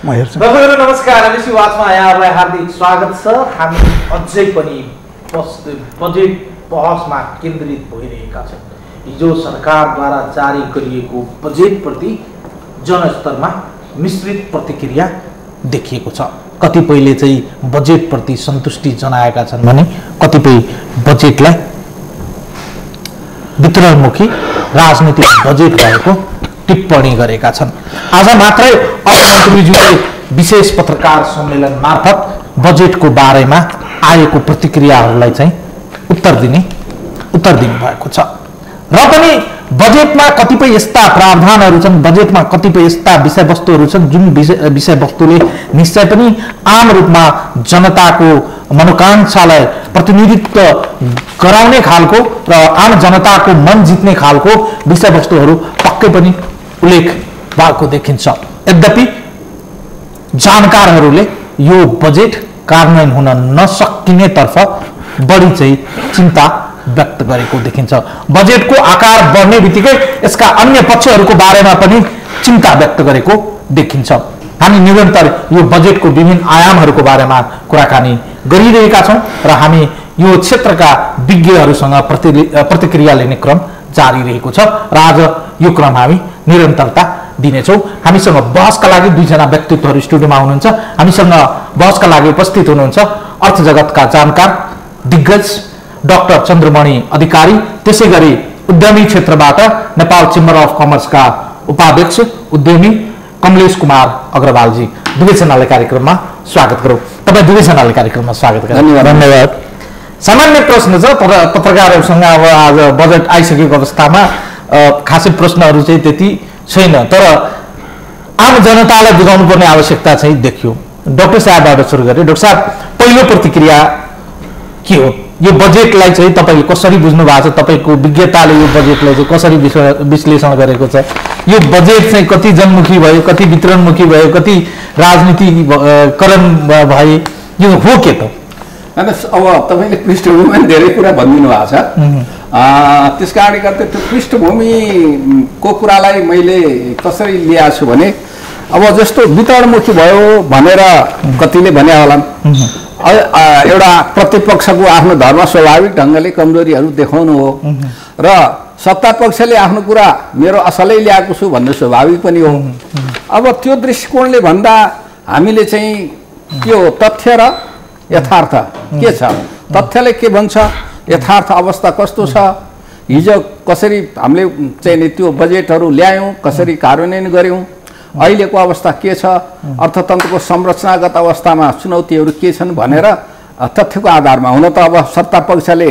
म हेर्छु। दर्शकहरू नमस्कार, एमबीसी वाचमा यहाँहरूलाई हार्दिक स्वागत छ। हामी अझै पनि बजेट बहसमा केन्द्रित भइरहेका छौँ। हिजो सरकारद्वारा जारी गरिएको बजेटप्रति जनस्तरमा मिश्रित प्रतिक्रिया देखिएको छ। कतिपयले चाहिँ बजेटप्रति सन्तुष्टि जनाएका छन् भने कतिपय बजेटलाई वितरणमुखी राजनीतिक बजेट भएको टिप्पणी गरेका छन्। आज मात्रै अर्थमन्त्रीज्यूले विशेष पत्रकार सम्मेलन मार्फत बजेटको बारेमा आएको प्रतिक्रियाहरूलाई चाहिँ उत्तर दिनु भएको छ। र पनि बजेटमा कतिपय यस्ता प्रावधानहरू छन्, बजेटमा कतिपय यस्ता विषयवस्तुहरू छन् जुन विषयवस्तुले निश्चय पनि आम रूपमा जनताको मनोकांक्षालाई प्रतिनिधित्व गराउने खालको र आम जनताको मन जित्ने खालको विषयवस्तुहरू पक्कै पनि उल्लेख भएको देखिन्छ। यद्यपि जानकारहरूले यो बजेट कार्यान्वयन हुन नसकिने तर्फ बढी चाहिँ चिन्ता व्यक्त गरेको देखिन्छ। बजेटको आकार बढ्ने बित्तिकै यसका अन्य पक्षहरूको बारेमा पनि चिन्ता व्यक्त गरेको देखिन्छ। हामी निरन्तर यो बजेटको विभिन्न आयामहरूको बारेमा कुराकानी गरिरहेका छौँ र हामी यो क्षेत्रका विज्ञहरूसँग प्रतिक्रिया लिने क्रम जारी रहेको छ र आज यो क्रम हामी निरन्तरता दिनेछौँ। हामीसँग बहसका लागि दुईजना व्यक्तित्वहरू स्टुडियोमा हुनुहुन्छ। हामीसँग बहसका लागि उपस्थित हुनुहुन्छ अर्थ जगतका जानकार दिग्गज डाक्टर चन्द्रमणि अधिकारी, त्यसै गरी उद्यमी क्षेत्रबाट नेपाल चेम्बर अफ कमर्सका उपाध्यक्ष उद्यमी कमलेश कुमार अग्रवालजी। दुवैजनालाई कार्यक्रममा स्वागत गरौँ। तपाईँ दुवैजनालाई कार्यक्रममा स्वागत गर्छु। धन्यवाद। सामान्य प्रश्न छ पत्रकारहरूसँग। अब आज बजेट आइसकेको अवस्थामा खासै प्रश्नहरू चाहिँ त्यति छैन, तर आम जनतालाई बुझाउनु पर्ने आवश्यकता चाहिँ देखियो। डाक्टर साहबबाट सुरु गरेँ। डाक्टर साहब, पहिलो प्रतिक्रिया के हो? यो बजेटलाई चाहिँ तपाईँले कसरी बुझ्नु भएको छ? तपाईँको विज्ञताले यो बजेटलाई चाहिँ कसरी विश्लेषण गरेको छ? यो बजेट चाहिँ कति जनमुखी भयो, कति वितरणमुखी भयो, कति राजनीतिकरण भए, यो हो के त? अब तपाईँले पृष्ठभूमिमा धेरै कुरा भनिदिनु भएको छ। त्यस कारणले गर्दा त्यो पृष्ठभूमिको कुरालाई मैले कसरी ल्याएको छु भने, अब जस्तो वितरणमुखी भयो भनेर कतिले भने होला। एउटा प्रतिपक्षको आफ्नो धर्म स्वाभाविक ढङ्गले कमजोरीहरू देखाउनु हो र सत्ता पक्षले आफ्नो कुरा मेरो असलै ल्याएको छु भन्ने स्वाभाविक पनि हो। अब त्यो दृष्टिकोणले भन्दा हामीले चाहिँ के हो, तथ्य र यथार्थ के छ? तथ्यले के भन्छ, यथार्थ अवस्था कस्तो छ, हिजो कसरी हामीले चाहिँ त्यो बजेटहरू ल्यायौँ, कसरी कार्यान्वयन गऱ्यौँ, अहिलेको अवस्था के छ, अर्थतन्त्रको संरचनागत अवस्थामा चुनौतीहरू के छन् भनेर तथ्यको आधारमा। हुन त अब सत्ता पक्षले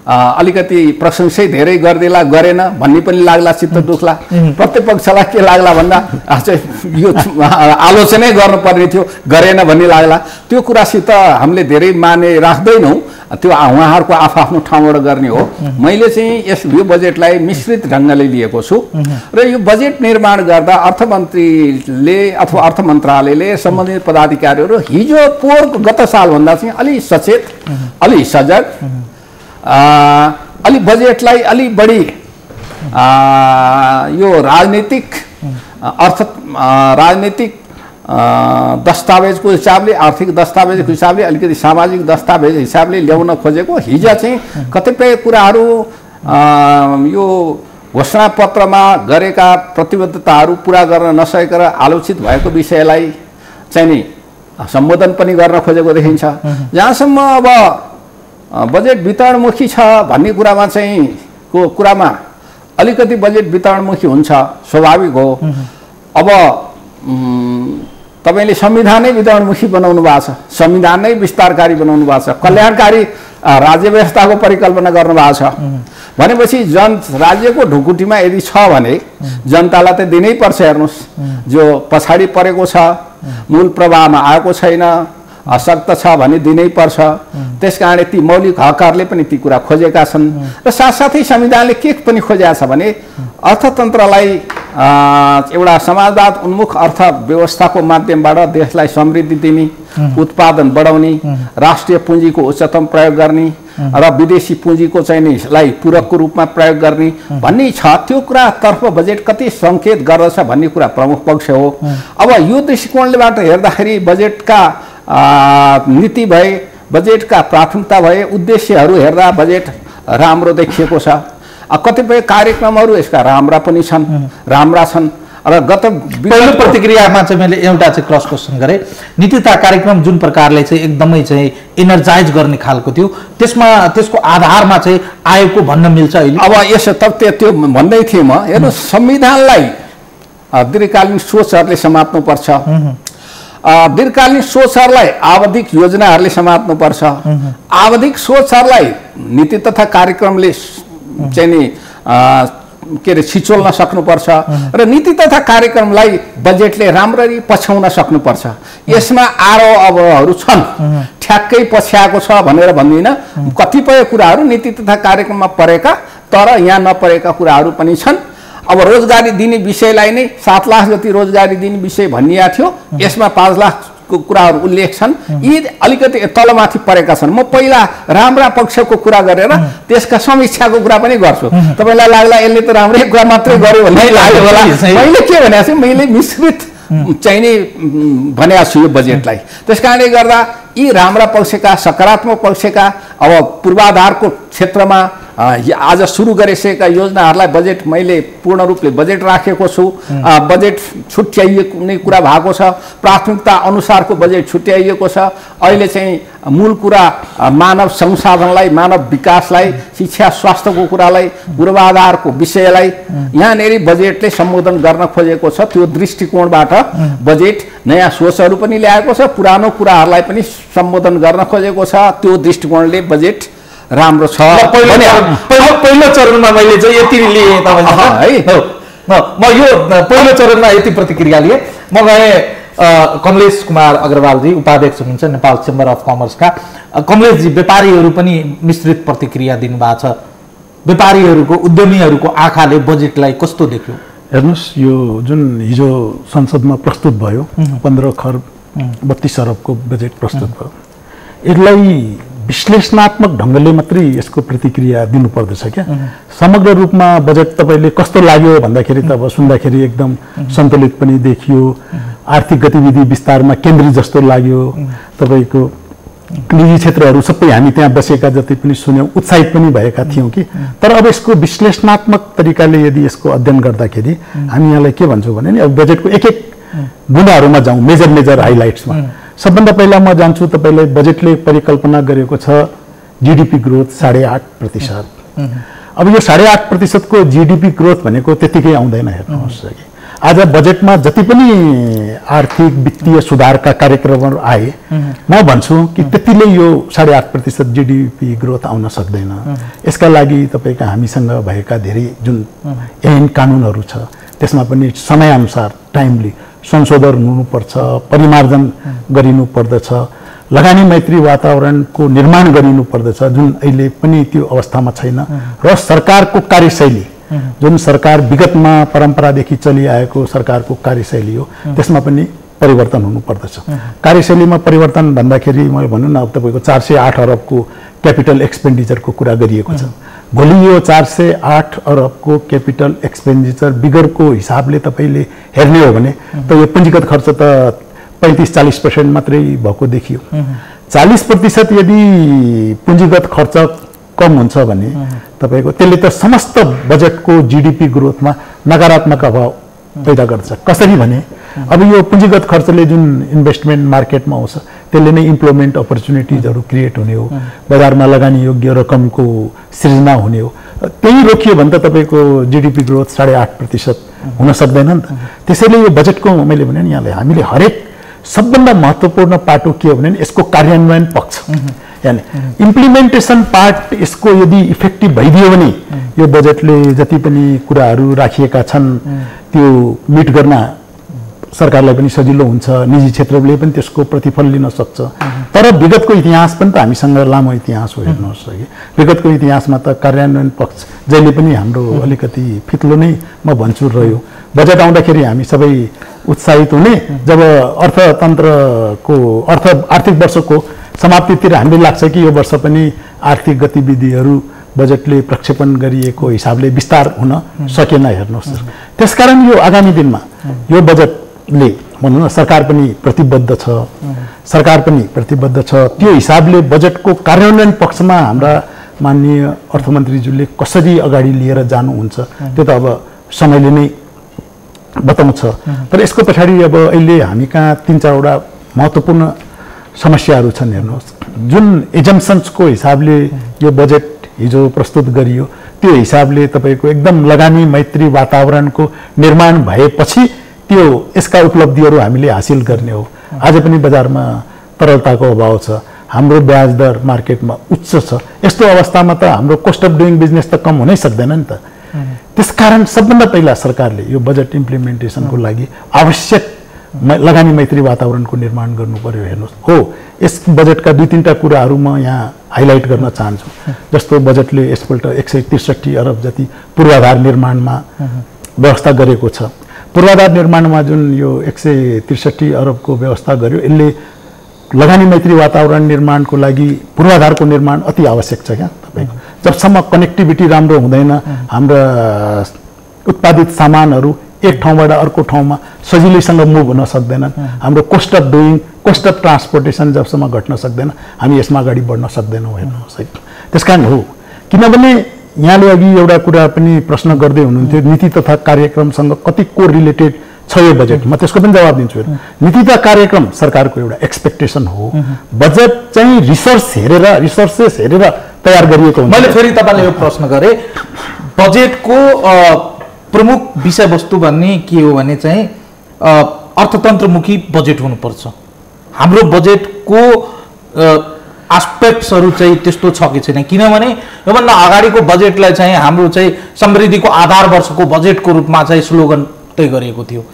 अलिकति प्रशंसै धेरै गरिदिएला गरेन भन्ने पनि लाग्ला, चित्त दुख्ला। प्रतिपक्षलाई के लाग्ला भन्दा यो आलोचनै गर्नुपर्ने थियो, गरेन भन्ने लाग्ला। त्यो कुरासित हामीले धेरै माने राख्दैनौँ, त्यो उहाँहरूको आफ्नो ठाउँबाट गर्ने हो। मैले चाहिँ यो बजेटलाई मिश्रित ढङ्गले लिएको छु र यो बजेट निर्माण गर्दा अर्थमन्त्रीले अथवा अर्थ मन्त्रालयले सम्बन्धित पदाधिकारीहरू हिजो पोहोरको गत सालभन्दा चाहिँ अलि सचेत, अलि सजग, अलि बजेटलाई अलि बढी यो राजनीतिक दस्तावेजको हिसाबले, आर्थिक दस्तावेजको हिसाबले, अलिकति सामाजिक दस्तावेज हिसाबले ल्याउन खोजेको। हिजो चाहिँ कतिपय कुराहरू यो घोषणापत्रमा गरेका प्रतिबद्धताहरू पुरा गर्न नसकेर आलोचित भएको विषयलाई चाहिँ नि सम्बोधन पनि गर्न खोजेको देखिन्छ। जहाँसम्म अब बजेट वितरणमुखी छ भन्ने कुरामा चाहिँ कुरामा अलिकति बजेट वितरणमुखी हुन्छ, स्वाभाविक हो। अब तपाईँले संविधानै वितरणमुखी बनाउनु भएको छ, संविधान नै विस्तारकारी बनाउनु भएको छ, कल्याणकारी राज्य व्यवस्थाको परिकल्पना गर्नु भएको छ भनेपछि राज्यको ढुकुटीमा यदि छ भने जनतालाई त दिनै पर्छ। हेर्नुहोस्, जो पछाडि परेको छ, मूल प्रवाहमा आएको छैन, अशक्त छ भने दिनै पर्छ। त्यसकारण ती मौलिक हकहरूले पनि ती कुरा खोजेका छन् र साथसाथै संविधानले के पनि खोजेका छ भने अर्थतन्त्रलाई एउटा समाजवाद उन्मुख अर्थव्यवस्थाको माध्यमबाट देशलाई समृद्धि दिने, उत्पादन बढाउने, राष्ट्रिय पुँजीको उच्चतम प्रयोग गर्ने, र विदेशी पुँजीको चाहिँ नि लाई पूरकको रूपमा प्रयोग गर्ने भन्ने छ। त्यो कुरातर्फ बजेट कति सङ्केत गर्दछ भन्ने कुरा प्रमुख पक्ष हो। अब यो दृष्टिकोणलेबाट हेर्दाखेरि बजेटका नीति भए, बजेटका प्राथमिकता भए, उद्देश्यहरू हेर्दा बजेट राम्रो देखिएको छ। कतिपय कार्यक्रमहरू यसका राम्रा पनि छन्, राम्रा छन्। र गत पहिलो प्रतिक्रियामा चाहिँ मैले एउटा चाहिँ क्रस क्वेसन गरेँ, नीति तथा कार्यक्रम जुन प्रकारले चाहिँ एकदमै चाहिँ एनर्जाइज गर्ने खालको थियो, त्यसमा त्यसको आधारमा चाहिँ आएको भन्न मिल्छ अहिले? अब यसो त्यो भन्दै थिएँ म। हेर्नु, संविधानलाई दीर्घकालीन सोचहरूले समात्नुपर्छ, दीर्घकालीन सोचहरूलाई आवधिक योजनाहरूले समात्नुपर्छ, आवधिक सोचहरूलाई नीति तथा कार्यक्रमले चाहिँ नि के अरे छिचोल्न सक्नुपर्छ र नीति तथा कार्यक्रमलाई बजेटले राम्ररी पछ्याउन सक्नुपर्छ। यसमा आरोहहरू छन्, ठ्याक्कै पछ्याएको छ भनेर भन्दिनँ। कतिपय कुराहरू नीति तथा कार्यक्रममा परेका तर यहाँ नपरेका कुराहरू पनि छन्। अब रोजगारी दिने विषयलाई नै 7 लाख जति रोजगारी दिने विषय भनिएको थियो, यसमा 5 लाखको कुराहरू उल्लेख छन्। यी अलिकति तलमाथि परेका छन्। म पहिला राम्रा पक्षको कुरा गरेर त्यसका समीक्षाको कुरा पनि गर्छु। तपाईँलाई लाग्ला यसले त राम्रै कुरा मात्रै गर्यो भन्ने लाग्यो होला। मैले के भनेको छु, मैले मिश्रित चाहिँ नि भनेको छु यो बजेटलाई। त्यस कारणले गर्दा यी राम्रा पक्षका, सकारात्मक पक्षका, अब पूर्वाधारको क्षेत्रमा आज सुरु गरिसकेका योजनाहरूलाई बजेट मैले पूर्ण रूपले बजेट राखेको छु। बजेट छुट्याइएको नै कुरा भएको छ, प्राथमिकता अनुसारको बजेट छुट्याइएको छ। अहिले चाहिँ मूल कुरा मानव संसाधनलाई, मानव विकासलाई, शिक्षा स्वास्थ्यको कुरालाई, पूर्वाधारको विषयलाई यहाँनिर बजेटले सम्बोधन गर्न खोजेको छ। त्यो दृष्टिकोणबाट बजेट नयाँ सोचहरू पनि ल्याएको छ, पुरानो कुराहरूलाई पनि सम्बोधन गर्न खोजेको छ। त्यो दृष्टिकोणले बजेट राम्रो छ। पहिलो चरणमा मैले चाहिँ यति लिएँ तपाईँ है। म यो पहिलो चरणमा यति प्रतिक्रिया लिएँ। म गएँ कमलेश कुमार अग्रवालजी, उपाध्यक्ष हुनुहुन्छ नेपाल चेम्बर अफ कमर्सका। कमलेशजी, व्यापारीहरू पनि मिश्रित प्रतिक्रिया दिनुभएको छ। व्यापारीहरूको, उद्यमीहरूको आँखाले बजेटलाई कस्तो देख्यो? हेर्नुहोस्, यो जुन हिजो संसदमा प्रस्तुत भयो 15 खर्ब 32 अरबको बजेट प्रस्तुत भयो, यसलाई विश्लेषणात्मक ढङ्गले मात्रै यसको प्रतिक्रिया दिनुपर्दछ क्या। समग्र रूपमा बजेट तपाईँले कस्तो लाग्यो भन्दाखेरि त अब सुन्दाखेरि एकदम सन्तुलित पनि देखियो, आर्थिक गतिविधि विस्तारमा केन्द्रित जस्तो लाग्यो। तपाईँको निजी क्षेत्रहरू सबै हामी त्यहाँ बसेका जति पनि सुन्यौँ, उत्साहित पनि भएका थियौँ कि। तर अब यसको विश्लेषणात्मक तरिकाले यदि यसको अध्ययन गर्दाखेरि हामी यहाँलाई के भन्छौँ भने नि, अब बजेटको एक एक बुँदाहरूमा जाउँ, मेजर हाइलाइट्समा। सबभन्दा पहिला म जान्छु, तपाईँलाई बजेटले परिकल्पना गरेको छ जीडीपी ग्रोथ 8.5%। अब यो 8.5% को जीडीपी ग्रोथ भनेको त्यतिकै आउँदैन। हेर्नुहोस् कि आज बजेटमा जति पनि आर्थिक वित्तीय सुधारका कार्यक्रमहरू आए, म भन्छु कि त्यतिले यो 8.5% जीडीपी ग्रोथ आउन सक्दैन। यसका लागि तपाईँका हामीसँग भएका धेरै जुन ऐन कानुनहरू छ, त्यसमा पनि समयअनुसार टाइमली संशोधन हुनुपर्छ, परिमार्जन गरिनुपर्दछ, लगानी मैत्री वातावरणको निर्माण गरिनुपर्दछ, जुन अहिले पनि त्यो अवस्थामा छैन। र सरकारको कार्यशैली, जुन सरकार विगतमा परम्परादेखि चलिआएको सरकारको कार्यशैली हो, त्यसमा पनि परिवर्तन हुनुपर्दछ। कार्यशैलीमा परिवर्तन भन्दाखेरि मैले भनौँ न, अब तपाईँको 408 अरबको क्यापिटल एक्सपेन्डिचरको कुरा गरिएको छ। भोलि यो 408 अरबको क्यापिटल एक्सपेन्डिचर बिगरको हिसाबले तपाईँले हेर्ने हो भने त यो पुँजीगत खर्च त 35-40% मात्रै भएको देखियो। 40% यदि पुँजीगत खर्च कम हुन्छ भने तपाईँको त्यसले त समस्त बजेटको जीडीपी ग्रोथमा नकारात्मक अभाव पैदा गर्छ। कसरी भने, अब यो पुँजीगत खर्चले जुन इन्भेस्टमेन्ट मार्केटमा आउँछ, त्यसले नै इम्प्लोयमेन्ट अपर्च्युनिटिजहरू क्रिएट हुने हो, बजारमा लगानी योग्य रकमको सृजना हुने हो। त्यही रोकियो भने त तपाईँको जीडीपी ग्रोथ 8.5% हुन सक्दैन नि त। त्यसैले यो बजेटको मैले भने नि यहाँलाई हामीले हरेक सबभन्दा महत्त्वपूर्ण पाटो के हो भने यसको कार्यान्वयन पक्ष, यानी इम्प्लिमेन्टेसन पार्ट यसको यदि इफेक्टिभ भइदियो भने यो बजेटले जति पनि कुराहरू राखिएका छन् त्यो मिट गर्न सरकारलाई पनि सजिलो हुन्छ, निजी क्षेत्रले पनि त्यसको प्रतिफल लिन सक्छ। तर विगतको इतिहास पनि त हामीसँग लामो इतिहास हो। हेर्नुहोस् कि विगतको इतिहासमा त कार्यान्वयन पक्ष जहिले पनि हाम्रो अलिकति फित्लो नै म भन्छु रह्यो। बजेट आउँदाखेरि हामी सबै उत्साहित हुने, जब अर्थतन्त्रको आर्थिक वर्षको समाप्तितिर हामीले लाग्छ कि यो वर्ष पनि आर्थिक गतिविधिहरू बजेटले प्रक्षेपण गरिएको हिसाबले विस्तार हुन सकेन हेर्नुहोस्। त्यसकारण यो आगामी दिनमा यो बजेटले भनौँ न सरकार पनि प्रतिबद्ध छ, सरकार पनि प्रतिबद्ध छ। त्यो हिसाबले बजेटको कार्यान्वयन पक्षमा हाम्रा माननीय अर्थमन्त्रीज्यूले कसरी अगाडि लिएर जानुहुन्छ त्यो त अब समयले नै बताउँछ। तर यसको पछाडि अब अहिले हामी कहाँ 3-4वटा महत्त्वपूर्ण समस्याहरू छन् हेर्नुहोस्। जुन एजम्पसन्सको हिसाबले यो बजेट हिजो प्रस्तुत गरियो त्यो हिसाबले तपाईँको एकदम लगानी मैत्री वातावरणको निर्माण भएपछि त्यो यसका उपलब्धिहरू हामीले हासिल गर्ने हो। आज पनि बजारमा तरलताको अभाव छ, हाम्रो ब्याज दर मार्केटमा उच्च छ। यस्तो अवस्थामा त हाम्रो कोस्ट अफ डुइङ बिजनेस त कम हुनै सक्दैन नि त। त्यसकारण सबभन्दा पहिला सरकारले यो बजेट इम्प्लिमेन्टेसनको लागि आवश्यक लगानी मैत्री वातावरणको निर्माण गर्नु पर्यो। हेर्नुहोस् हो, यस बजेटका 2-3टा कुराहरू म यहाँ हाइलाइट गर्न चाहन्छु। जस्तो बजेटले यसपल्ट 163 अरब जति पूर्वाधार निर्माणमा व्यवस्था गरेको छ। पूर्वाधार निर्माणमा जुन यो 163 अरबको व्यवस्था गर्यो यसले लगानी मैत्री वातावरण निर्माणको लागि पूर्वाधारको निर्माण अति आवश्यक छ। क्या तपाईँको जबसम्म कनेक्टिभिटी राम्रो हुँदैन, हाम्रा उत्पादित सामानहरू एक ठाउँबाट अर्को ठाउँमा सजिलैसँग मुभ हुन सक्दैनन्, हाम्रो cost of doing, cost of transportation जबसम्म घट्न सक्दैन हामी यसमा अगाडि बढ्न सक्दैनौँ। हेर्नुहोस् है, त्यसकारण हो। किनभने यहाँले अघि एउटा कुरा पनि प्रश्न गर्दै हुनुहुन्थ्यो, नीति तथा कार्यक्रमसँग कति को रिलेटेड छ यो बजेट। म त्यसको पनि जवाब दिन्छु। नीति तथा कार्यक्रम सरकारको एउटा एक्सपेक्टेसन हो। बजेट चाहिँ रिसोर्सेस हेरेर तयार गरिएको हुन्छ। मैले फेरि तपाईँलाई यो प्रश्न गरेँ, बजेटको प्रमुख विषयवस्तु भन्ने के हो भने चाहिँ अर्थतन्त्रमुखी बजेट हुनुपर्छ। हाम्रो बजेटको एस्पेक्ट्सहरू चाहिँ त्यस्तो छ कि छैन? किनभने योभन्दा अगाडिको बजेटलाई चाहिँ हाम्रो चाहिँ समृद्धिको आधार वर्षको बजेटको रूपमा चाहिँ स्लोगन तय गरिएको थियो।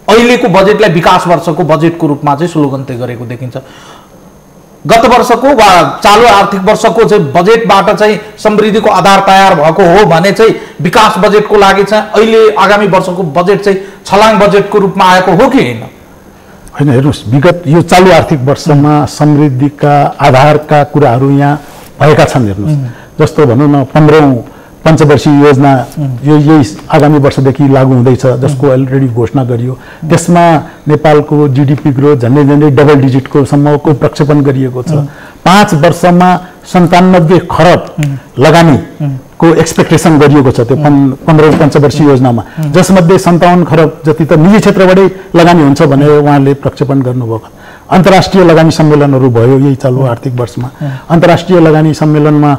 अहिलेको बजेटलाई विकास वर्षको बजेटको रूपमा चाहिँ स्लोगन तय गरेको देखिन्छ। गत वर्षको वा चालु आर्थिक वर्षको चाहिँ बजेटबाट चाहिँ समृद्धिको आधार तयार भएको हो भने चाहिँ विकास बजेटको लागि चाहिँ अहिले आगामी वर्षको बजेट चाहिँ छलाङ बजेटको रूपमा आएको हो कि होइन? होइन, हेर्नुहोस्, विगत यो चालु आर्थिक वर्षमा समृद्धिका आधारका कुराहरू यहाँ भएका छन्। हेर्नुहोस्, जस्तो भनौँ न 15औं पञ्चवर्षीय योजना यो यही आगामी वर्षदेखि लागू हुँदैछ, जसको अलरेडी घोषणा गरियो। त्यसमा नेपालको जीडीपी ग्रोथ झन्डै डबल डिजिटको सम्मको प्रक्षेपण गरिएको छ। 5 वर्षमा 97 खरब लगानीको एक्सपेक्टेसन गरिएको छ त्यो 15औं पञ्चवर्षीय योजनामा, जसमध्ये 57 खरब जति त निजी क्षेत्रबाटै लगानी हुन्छ भनेर उहाँले प्रक्षेपण गर्नुभएको। अन्तर्राष्ट्रिय लगानी सम्मेलनहरू भयो यही चालु आर्थिक वर्षमा। अन्तर्राष्ट्रिय लगानी सम्मेलनमा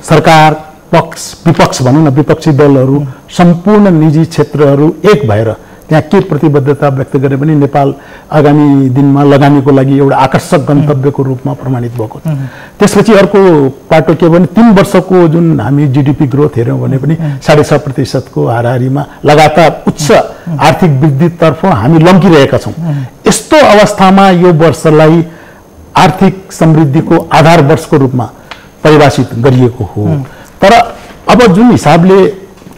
सरकार पक्ष विपक्ष भनौँ न, विपक्षी दलहरू सम्पूर्ण निजी क्षेत्रहरू एक भएर त्यहाँ के प्रतिबद्धता व्यक्त गरे पनि नेपाल आगामी दिनमा लगानीको लागि एउटा आकर्षक गन्तव्यको रूपमा प्रमाणित भएको छ। त्यसपछि अर्को पाटो के भने 3 वर्षको जुन हामी जीडीपी ग्रोथ हेऱ्यौँ भने पनि 6.5% को हाराहारीमा लगातार उच्च आर्थिक वृद्धितर्फ हामी लम्किरहेका छौँ। यस्तो अवस्थामा यो वर्षलाई आर्थिक समृद्धिको आधार वर्षको रूपमा परिभाषित गरिएको हो। तर अब जुन हिसाबले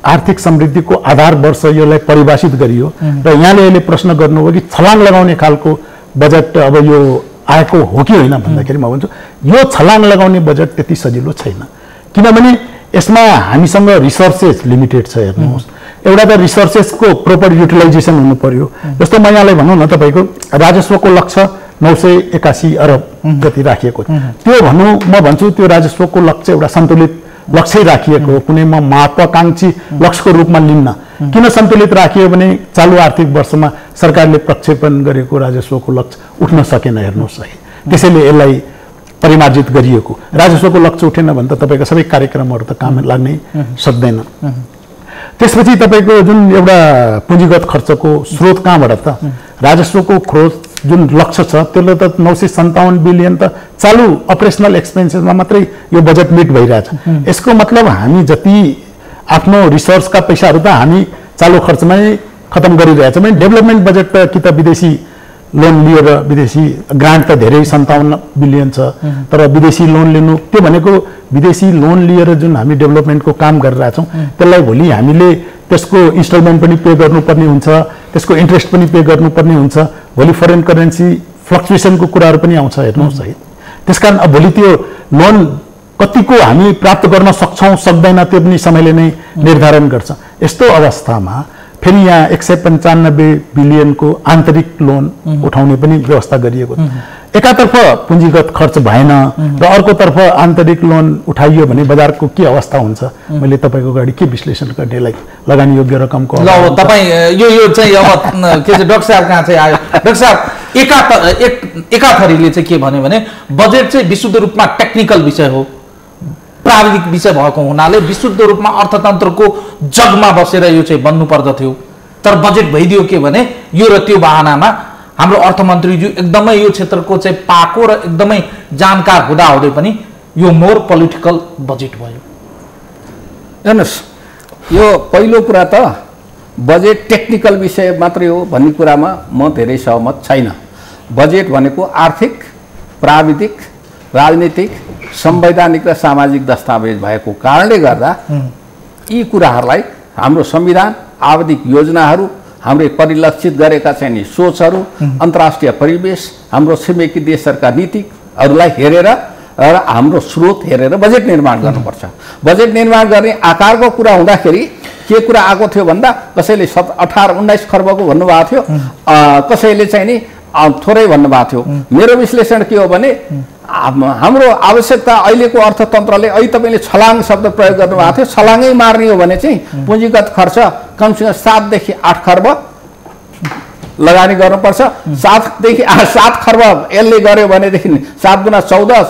आर्थिक समृद्धिको आधार वर्ष यसलाई परिभाषित गरियो र यहाँले अहिले प्रश्न गर्नुभयो कि छलाङ लगाउने खालको बजेट अब यो आएको हो कि होइन भन्दाखेरि म भन्छु यो छलाङ लगाउने बजेट त्यति सजिलो छैन। किनभने यसमा हामीसँग रिसोर्सेस लिमिटेड छ। हेर्नुहोस्, एउटा त रिसोर्सेसको प्रोपर युटिलाइजेसन हुनु पर्यो। जस्तो म यहाँलाई भनौँ न, तपाईँको राजस्वको लक्ष्य 981 अरब जति राखिएको त्यो भनौँ, म भन्छु त्यो राजस्वको लक्ष्य एउटा सन्तुलित लक्ष्य राखिएको हो, कुनै म महत्वाकांक्षी लक्ष्यको रूपमा लिन्न। किन सन्तुलित राखियो भने चालु आर्थिक वर्षमा सरकारले प्रक्षेपण गरेको राजस्वको लक्ष्य उठ्न सकेन। हेर्नुहोस् है, त्यसैले यसलाई परिमार्जित गरिएको। राजस्वको लक्ष्य उठेन भने त तपाईँको सबै कार्यक्रमहरू त काम लाग्नै सक्दैन। त्यसपछि तपाईँको जुन एउटा पुँजीगत खर्चको स्रोत कहाँबाट त राजस्वको स्रोत जुन लक्ष्य छ त्यसले त 957 बिलियन त चालु अपरेसनल एक्सपेन्सेसमा मात्रै यो बजेट मिट भइरहेछ। यसको मतलब हामी जति आफ्नो रिसोर्सका पैसाहरू त हामी चालु खर्चमै खतम गरिरहेछौँ। डेभलपमेन्ट बजेट त कि त विदेशी लोन लिएर विदेशी ग्रान्ट त धेरै 57 बिलियन छ, तर विदेशी लोन लिनु त्यो भनेको विदेशी लोन लिएर जुन हामी डेभलपमेन्टको काम गरिरहेछौँ त्यसलाई भोलि हामीले त्यसको इन्स्टलमेन्ट पनि पे गर्नुपर्ने हुन्छ, त्यसको इन्ट्रेस्ट पनि पे गर्नुपर्ने हुन्छ, भोलि फरेन करेन्सी फ्लक्चुएसनको कुराहरू पनि आउँछ। हेर्नुहोस् है, त्यसकारण अब भोलि त्यो लोन कतिको हामी प्राप्त गर्न सक्छौँ सक्दैन त्यो पनि समयले नै निर्धारण गर्छ। यस्तो अवस्थामा फेरि यहाँ 195 बिलियनको आन्तरिक लोन उठाउने पनि व्यवस्था गरिएको छ। एकातर्फ पुँजीगत खर्च भएन र अर्कोतर्फ आन्तरिक लोन उठाइयो भने बजारको के अवस्था हुन्छ, मैले तपाईँको अगाडि के विश्लेषण गर्नेलाई लगानी योग्य रकमको ल तपाईँ यो चाहिँ अब के चाहिँ डाक्टर साहब कहाँ चाहिँ आयो। डाक्टर साहब एकाथरीले चाहिँ के भन्यो भने बजेट चाहिँ विशुद्ध रूपमा टेक्निकल विषय हो, प्राविधिक विषय भएको हुनाले विशुद्ध रूपमा अर्थतन्त्रको जगमा बसेर यो चाहिँ बन्नु पर्दथ्यो। तर बजेट भइदियो के भने यो र त्यो बहानामा हाम्रो अर्थमन्त्रीज्यू एकदमै यो क्षेत्रको चाहिँ पाको र एकदमै जानकार हुँदै पनि यो मोर पोलिटिकल बजेट भयो। हेर्नुहोस्, यो पहिलो कुरा त बजेट टेक्निकल विषय मात्रै हो भन्ने कुरामा म धेरै सहमत छैन। बजेट भनेको आर्थिक, प्राविधिक, राजनीतिक, संवैधानिक र सामाजिक दस्तावेज भएको कारणले गर्दा यी कुराहरूलाई हाम्रो संविधान, आवधिक योजनाहरू, हामीले परिलक्षित गरेका चाहिँ नि सोचहरू, अन्तर्राष्ट्रिय परिवेश, हाम्रो छिमेकी देशहरूका नीतिहरूलाई हेरेर र हाम्रो स्रोत हेरेर बजेट निर्माण गर्नुपर्छ। बजेट निर्माण गर्ने आकारको कुरा हुँदाखेरि के कुरा आएको थियो भन्दा कसैले 18-19 खर्बको भन्नुभएको थियो, कसैले चाहिँ नि थोरै भन्नुभएको थियो। मेरो विश्लेषण के हो भने हाम्रो आवश्यकता अहिलेको अर्थतन्त्रले अहिले तपाईँले छलाङ शब्द प्रयोग गर्नुभएको थियो, छलाङै मार्ने हो भने चाहिँ पुँजीगत खर्च कमसेकम 7 देखि 8 खर्ब लगानी गर्नुपर्छ। 7 देखि 7 खर्ब यसले गर्यो भनेदेखि 7 गुणा 14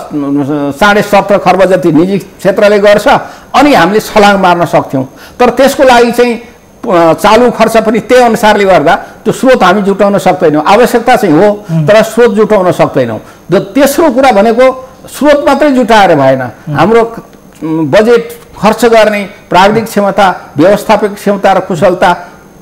17.5 खर्ब जति निजी क्षेत्रले गर्छ अनि हामीले छलाङ मार्न सक्थ्यौँ। तर त्यसको लागि चाहिँ चालु खर्च पनि त्यही अनुसारले गर्दा त्यो स्रोत हामी जुटाउन सक्दैनौँ। आवश्यकता चाहिँ हो तर स्रोत जुटाउन सक्दैनौँ। तेस्रो कुरा भनेको स्रोत मात्रै जुटाएर भएन, हाम्रो बजेट खर्च गर्ने प्राविधिक क्षमता, व्यवस्थापक क्षमता र कुशलता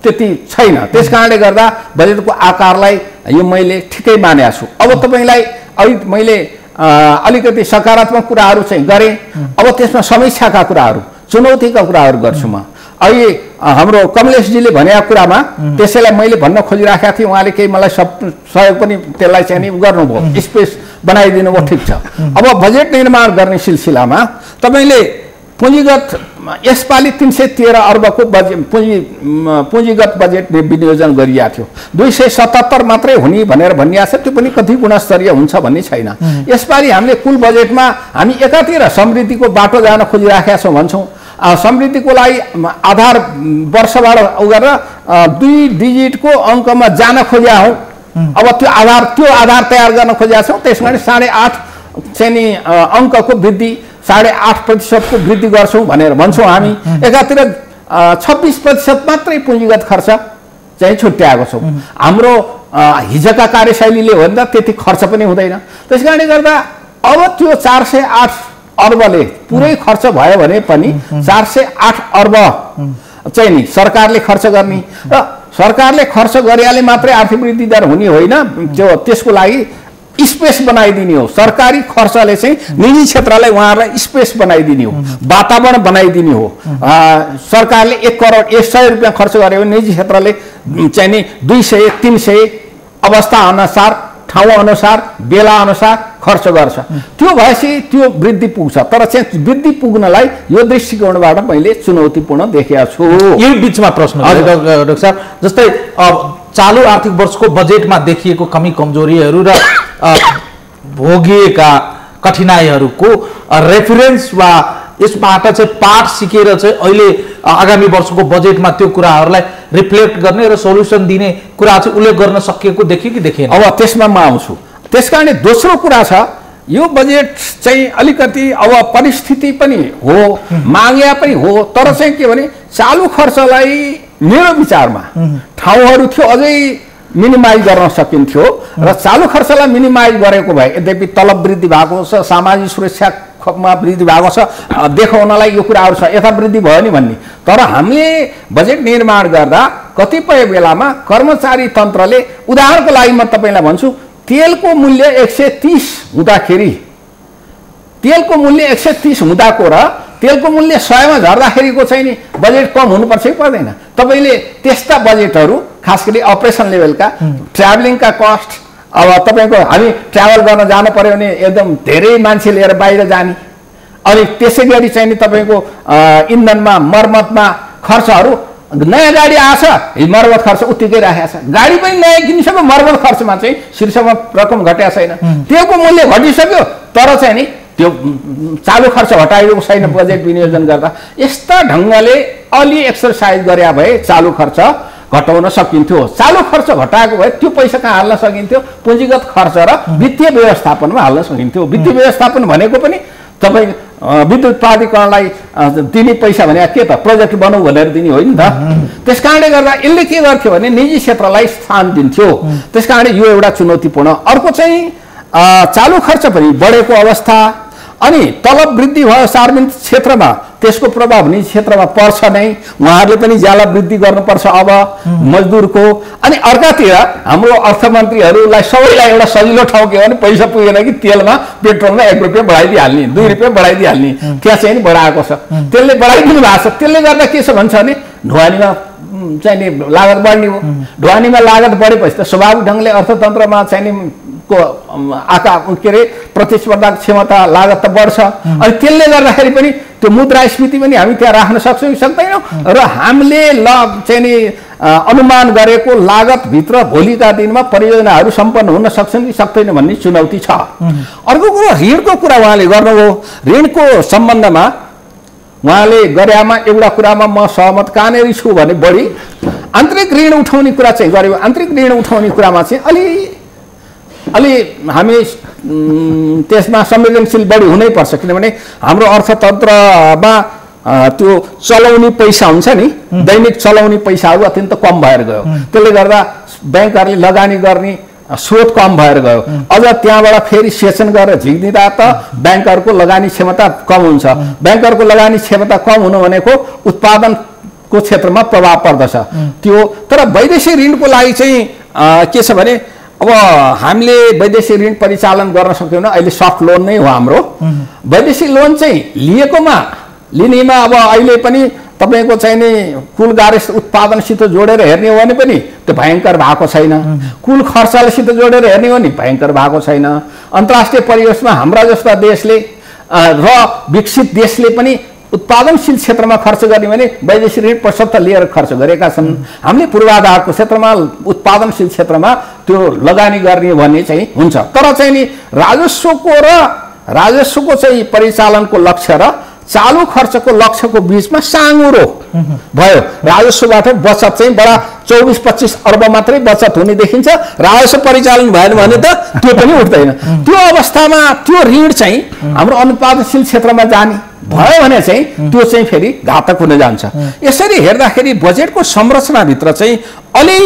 त्यति छैन। त्यस कारणले गर्दा बजेटको आकारलाई यो मैले ठिकै मानेको छु। अब तपाईँलाई अहिले मैले अलिकति सकारात्मक कुराहरू चाहिँ गरेँ, अब त्यसमा समीक्षाका कुराहरू, चुनौतीका कुराहरू गर्छु म। अहिले हाम्रो कमलेशजीले भनेको कुरामा त्यसैलाई मैले भन्न खोजिराखेको थिएँ, उहाँले केही मलाई सहयोग पनि त्यसलाई चाहिँ नि गर्नुभयो, स्पेस बनाइदिनु भयो, ठिक छ। अब बजेट निर्माण गर्ने सिलसिलामा तपाईँले पुँजीगत यसपालि 313 अर्बको बजेट पुँजीगत बजेट विनियोजन गरिएको थियो। 277 मात्रै हुने भनेर भनिएको छ, त्यो पनि कति गुणस्तरीय हुन्छ भन्ने छैन। यसपालि हामीले कुल बजेटमा हामी एकातिर समृद्धिको बाटो जान खोजिराखेका छौँ भन्छौँ। समृद्धिको लागि आधार वर्षबाट गरेर 2 डिजिटको अङ्कमा जान खोजेका हौँ। अब त्यो आधार तयार गर्न खोजेका छौँ। त्यसमा 8.5 चाहिँ नि अङ्कको वृद्धि, 8.5% को वृद्धि गर्छौँ भनेर भन्छौँ हामी। एकातिर 26% मात्रै पुँजीगत खर्च चाहिँ छुट्याएको छौँ। हाम्रो हिजोका कार्यशैलीले हो भने त त्यति खर्च पनि हुँदैन। त्यस कारणले गर्दा अब त्यो 408 अर्बले पुरै खर्च भयो भने पनि 408 अर्ब चाहिँ नि सरकारले खर्च गर्ने र सरकारले खर्च गरिहाले मात्रै आर्थिक वृद्धि दर हुने होइन, त्यसको लागि स्पेस बनाइदिने हो। सरकारी खर्चले चाहिँ निजी क्षेत्रलाई उहाँहरूलाई स्पेस बनाइदिने हो, वातावरण बनाइदिने हो। सरकारले 1 करोड 100 रुपियाँ खर्च गर्यो भने निजी क्षेत्रले चाहिँ नि 200-300 अवस्था अनुसार, ठाउँ अनुसार, बेला अनुसार खर्च गर्छ। त्यो भएपछि त्यो वृद्धि पुग्छ। तर चाहिँ वृद्धि पुग्नलाई यो दृष्टिकोणबाट मैले चुनौतीपूर्ण देखेको छु। यही बिचमा प्रश्न डाक्टर साहब, जस्तै चालु आर्थिक वर्षको बजेटमा देखिएको कमी कमजोरीहरू र भोगिएका कठिनाइहरूको रेफरेन्स वा यसबाट चाहिँ पाठ सिकेर चाहिँ अहिले आगामी वर्षको बजेटमा त्यो कुराहरूलाई रिफ्लेक्ट गर्ने र सोल्युसन दिने कुरा चाहिँ उल्लेख गर्न सकिएको देखियो कि देखिएन? अब त्यसमा म आउँछु। त्यसकारणले दोस्रो कुरा छ, यो बजेट चाहिँ अलिकति अब परिस्थिति पनि हो, माग्या पनि हो, तर चाहिँ के भने चालु खर्चलाई मेरो विचारमा ठाउँहरू थियो अझै मिनिमाइज गर्न सकिन्थ्यो र चालु खर्चलाई मिनिमाइज गरेको भए, यद्यपि तलब वृद्धि भएको छ, सामाजिक सुरक्षामा वृद्धि भएको छ, देखाउनलाई यो कुराहरू छ, यथा वृद्धि भयो नि भन्ने। तर हामीले बजेट निर्माण गर्दा कतिपय बेलामा कर्मचारी तन्त्रले, उदाहरणको लागि म तपाईँलाई भन्छु, तेलको मूल्य 130 हुँदाखेरि, तेलको मूल्य 130 हुँदाको र तेलको मूल्य 100 मा झर्दाखेरिको चाहिँ नि बजेट कम हुनुपर्छ कि पर्दैन? तपाईँले त्यस्ता बजेटहरू खास गरी अपरेसन लेभलका, ट्राभलिङका कस्ट, अब तपाईँको हामी ट्राभल गर्न जानु पर्यो भने एकदम धेरै मान्छे लिएर बाहिर जाने, अनि त्यसै गरी चाहिँ नि तपाईँको इन्धनमा मर्मतमा खर्चहरू नयाँ गाडी आछ मर्मत खर्च उत्तिकै राखेको छ गाडी पनि नयाँ किनिसक्यो मर्मत खर्चमा चाहिँ शीर्षमा रकम घटेको छैन त्योको मूल्य घटिसक्यो तर चाहिँ नि त्यो चालु खर्च घटाइएको छैन बजेट विनियोजन गर्दा यस्ता ढङ्गले अलि एक्सरसाइज गरे भए चालु खर्च घटाउन सकिन्थ्यो चालु खर्च घटाएको भए त्यो पैसा कहाँ हाल्न सकिन्थ्यो पुँजीगत खर्च र वित्तीय व्यवस्थापनमा हाल्न सकिन्थ्यो वित्तीय व्यवस्थापन भनेको पनि तपाईँ विद्युत प्राधिकरणलाई दिने पैसा भने के त प्रोजेक्ट बनाऊ भनेर दिने होइन नि त त्यस कारणले गर्दा यसले के गर्थ्यो भने निजी क्षेत्रलाई स्थान दिन्थ्यो त्यस कारणले यो एउटा चुनौतीपूर्ण अर्को चाहिँ चालु खर्च पनि बढेको अवस्था अनि तलब वृद्धि भयो सार्वजनिक क्षेत्रमा त्यसको प्रभाव निजी क्षेत्रमा पर्छ नै उहाँहरूले पनि ज्याला वृद्धि गर्नुपर्छ अब मजदुरको अनि अर्कातिर हाम्रो अर्थमन्त्रीहरूलाई सबैलाई एउटा सजिलो ठाउँ के भने पैसा पुगेन कि तेलमा पेट्रोलमा 1 रुपियाँ बढाइदिइहाल्ने 2 रुपियाँ बढाइदिइहाल्ने त्यहाँ चाहिँ नि बढाएको छ त्यसले बढाइदिनु भएको छ त्यसले गर्दा के छ भन्छ भने ढुवानीमा चाहिँ नि लागत बढ्ने हो ढुवानीमा लागत बढेपछि त स्वाभाविक ढङ्गले अर्थतन्त्रमा चाहिँ नि के अरे प्रतिस्पर्धा क्षमता लागत त बढ्छ अनि त्यसले गर्दाखेरि पनि त्यो मुद्रास्फीति पनि हामी त्यहाँ राख्न सक्छौँ कि सक्दैनौँ र हामीले चाहिँ नि अनुमान गरेको लागतभित्र भोलिका दिनमा परियोजनाहरू सम्पन्न हुन सक्छन् कि सक्दैन भन्ने चुनौती छ अर्को कुरो ऋणको कुरा उहाँले गर्नुभयो ऋणको सम्बन्धमा उहाँले गरेमा एउटा कुरामा म सहमत कहाँनिर छु भने बढी आन्तरिक ऋण उठाउने कुरा चाहिँ गर्यो आन्तरिक ऋण उठाउने कुरामा चाहिँ अलि हामी त्यसमा संवेदनशील बढी हुनैपर्छ किनभने हाम्रो अर्थतन्त्रमा त्यो चलाउने पैसा हुन्छ नि दैनिक चलाउने पैसाहरू अत्यन्त कम भएर गयो त्यसले गर्दा ब्याङ्कहरूले लगानी गर्ने स्रोत कम भएर गयो अझ त्यहाँबाट फेरि सेचन गरेर झिक्दिँदा त ब्याङ्कहरूको लगानी क्षमता कम हुन्छ ब्याङ्कहरूको लगानी क्षमता कम हुनु भनेको उत्पादनको क्षेत्रमा प्रभाव पर्दछ त्यो तर वैदेशिक ऋणको लागि चाहिँ के छ भने अब हामीले वैदेशिक ऋण परिचालन गर्न सक्दैनौँ अहिले सफ्ट लोन नै हो हाम्रो वैदेशिक लोन चाहिँ लिनेमा अब अहिले पनि तपाईँको चाहिँ नि कुल गार्हस्थ उत्पादनसित जोडेर हेर्ने हो भने पनि त्यो भयङ्कर भएको छैन कुल खर्चसित जोडेर हेर्ने हो भने भयङ्कर भएको छैन अन्तर्राष्ट्रिय परिवेशमा हाम्रा जस्ता देशले र विकसित देशले पनि उत्पादनशील क्षेत्रमा खर्च गर्ने भने वैदेशिक ऋण प्रशस्त लिएर खर्च गरेका छन् हामीले पूर्वाधारको क्षेत्रमा उत्पादनशील क्षेत्रमा त्यो लगानी गर्ने भन्ने चाहिँ हुन्छ तर चाहिँ नि राजस्वको चाहिँ परिचालनको लक्ष्य र चालु खर्चको लक्ष्यको बीचमा साँगुरो भयो राजस्वबाट बचत चाहिँ बडा 24-25 अर्ब मात्रै बचत हुने देखिन्छ राजस्व परिचालन भएन भने त त्यो पनि उठ्दैन त्यो अवस्थामा त्यो ऋण चाहिँ हाम्रो अनुत्पादनशील क्षेत्रमा जाने भयो भने चाहिँ त्यो चाहिँ फेरि घातक हुन जान्छ यसरी हेर्दाखेरि बजेटको संरचनाभित्र चाहिँ अलि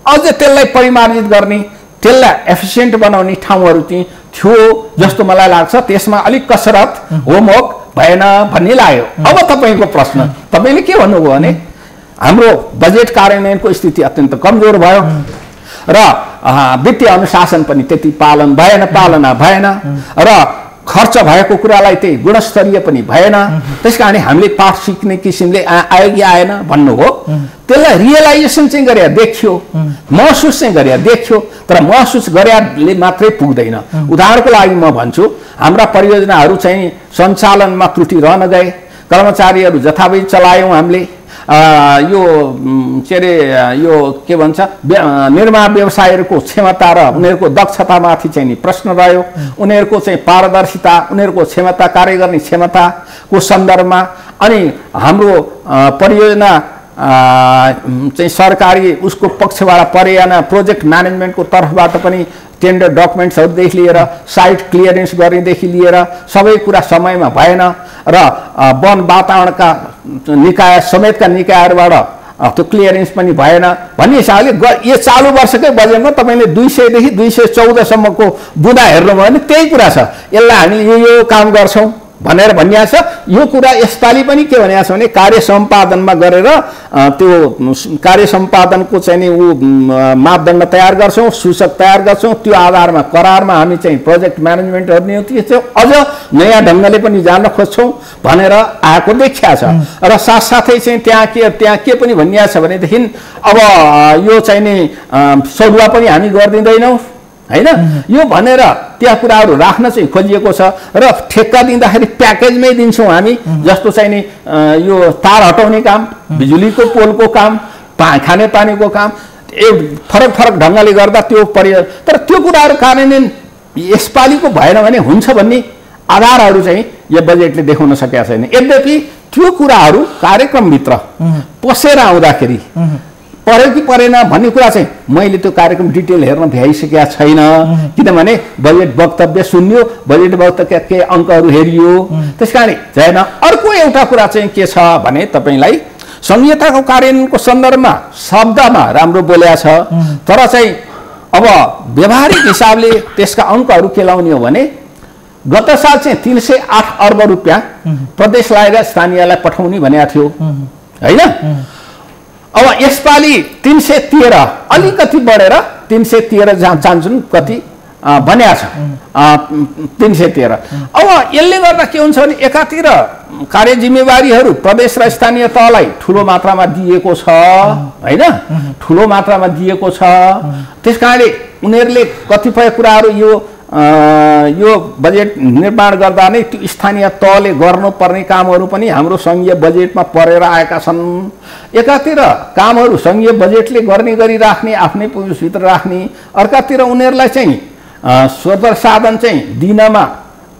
अझ त्यसलाई परिमार्जित गर्ने त्यसलाई एफिसिएन्ट बनाउने ठाउँहरू चाहिँ थियो जस्तो मलाई लाग्छ त्यसमा अलिक कसरत होमवर्क भएन भन्ने लाग्यो अब तपाईँको प्रश्न तपाईँले के भन्नुभयो भने हाम्रो बजेट कार्यान्वयनको स्थिति अत्यन्त कमजोर भयो र वित्तीय अनुशासन पनि त्यति पालना भएन र खर्च भएको कुरालाई त्यही गुणस्तरीय पनि भएन त्यसकारण हामीले पाठ सिक्ने किसिमले आयो कि आएन भन्नु हो त्यसलाई रियलाइजेसन चाहिँ गरे देखियो महसुस चाहिँ गरे देखियो तर महसुस गरेले मात्रै पुग्दैन उदाहरणको लागि म भन्छु हाम्रा परियोजनाहरू चाहिँ सञ्चालनमा त्रुटि रहन गए कर्मचारीहरू जथावधि चलायौँ हामीले यो के अरे यो के भन्छ निर्माण व्यवसायहरूको क्षमता र उनीहरूको दक्षतामाथि चाहिँ नि प्रश्न रह्यो उनीहरूको चाहिँ पारदर्शिता उनीहरूको क्षमता कार्य गर्ने क्षमताको सन्दर्भमा अनि हाम्रो परियोजना चाहिँ सरकारी उसको पक्षबाट परेन प्रोजेक्ट म्यानेजमेन्टको तर्फबाट पनि टेन्डर डकुमेन्ट्सहरूदेखि लिएर साइट क्लियरेन्स गर्नेदेखि लिएर सबै कुरा समयमा भएन र वन वातावरणका निकाय समेतका निकायहरूबाट त्यो क्लियरेन्स पनि भएन भन्ने हिसाबले यो चालु वर्षकै बजेटमा तपाईँले 200 देखि 214 सम्मको बुँदा हेर्नुभयो भने त्यही कुरा छ यसलाई हामीले यो काम गर्छौँ भनेर भनिया छ यो कुरा यसपालि पनि के भनिया छ भने कार्य सम्पादनमा गरेर त्यो कार्य सम्पादनको चाहिँ नि मापदण्ड तयार गर्छौँ सूचक तयार गर्छौँ त्यो आधारमा करारमा हामी चाहिँ प्रोजेक्ट म्यानेजमेन्टहरू नियुक्ति छौँ अझ नयाँ ढङ्गले पनि जान्न खोज्छौँ भनेर आएको देखिया छ र साथसाथै चाहिँ त्यहाँ के पनि भनिया छ भनेदेखि अब यो चाहिँ नि सरुवा पनि हामी गरिदिँदैनौँ हैन यो भनेर त्यहाँ कुराहरू राख्न चाहिँ खोजिएको छ र ठेक्का दिँदाखेरि प्याकेजमै दिन्छौँ हामी जस्तो चाहिँ नि यो तार हटाउने काम बिजुलीको पोलको काम खाने पानीको काम फरक फरक ढङ्गले गर्दा त्यो तर त्यो कुराहरू कार्यान्वयन यसपालिको भएन भने हुन्छ भन्ने आधारहरू चाहिँ यो बजेटले देखाउन सकेका छैन। यद्यपि त्यो कुराहरू कार्यक्रमभित्र पसेर आउँदाखेरि पर्यो कि परेन भन्ने कुरा चाहिँ मैले त्यो कार्यक्रम डिटेल हेर्न भ्याइसकेका छैन, किनभने बजेट वक्तव्य सुन्यो, बजेट वक्तव्यका अङ्कहरू हेरियो, त्यसकारण छैन। अर्को एउटा कुरा चाहिँ के छ भने तपाईलाई संहिताको कार्यान्वयनको सन्दर्भमा शब्दमा राम्रो बोलेको छ, तर चाहिँ अब व्यवहारिक हिसाबले त्यसका अङ्कहरू के लाउने हो भने गत साल चाहिँ 308 अर्ब रुपियाँ प्रदेशलाई र स्थानीयलाई पठाउने भनेको थियो हैन। अब यसपालि 313 अलिकति बढेर 313 चाहन्छन् कति भनेको छ 313। अब यसले गर्दा के हुन्छ भने एकातिर कार्य जिम्मेवारीहरू प्रदेश र स्थानीय तहलाई ठुलो मात्रामा दिएको छ हैन, ठुलो मात्रामा दिएको छ। त्यसकारणले उनीहरूले कतिपय कुराहरू यो बजेट निर्माण गर्दा नै त्यो स्थानीय तहले गर्नुपर्ने कामहरू पनि हाम्रो सङ्घीय बजेटमा परेर आएका छन्। एकातिर कामहरू सङ्घीय बजेटले गर्ने गरी राख्ने, आफ्नै पुँजीभित्र राख्ने, अर्कातिर उनीहरूलाई चाहिँ स्रोत साधन चाहिँ दिनमा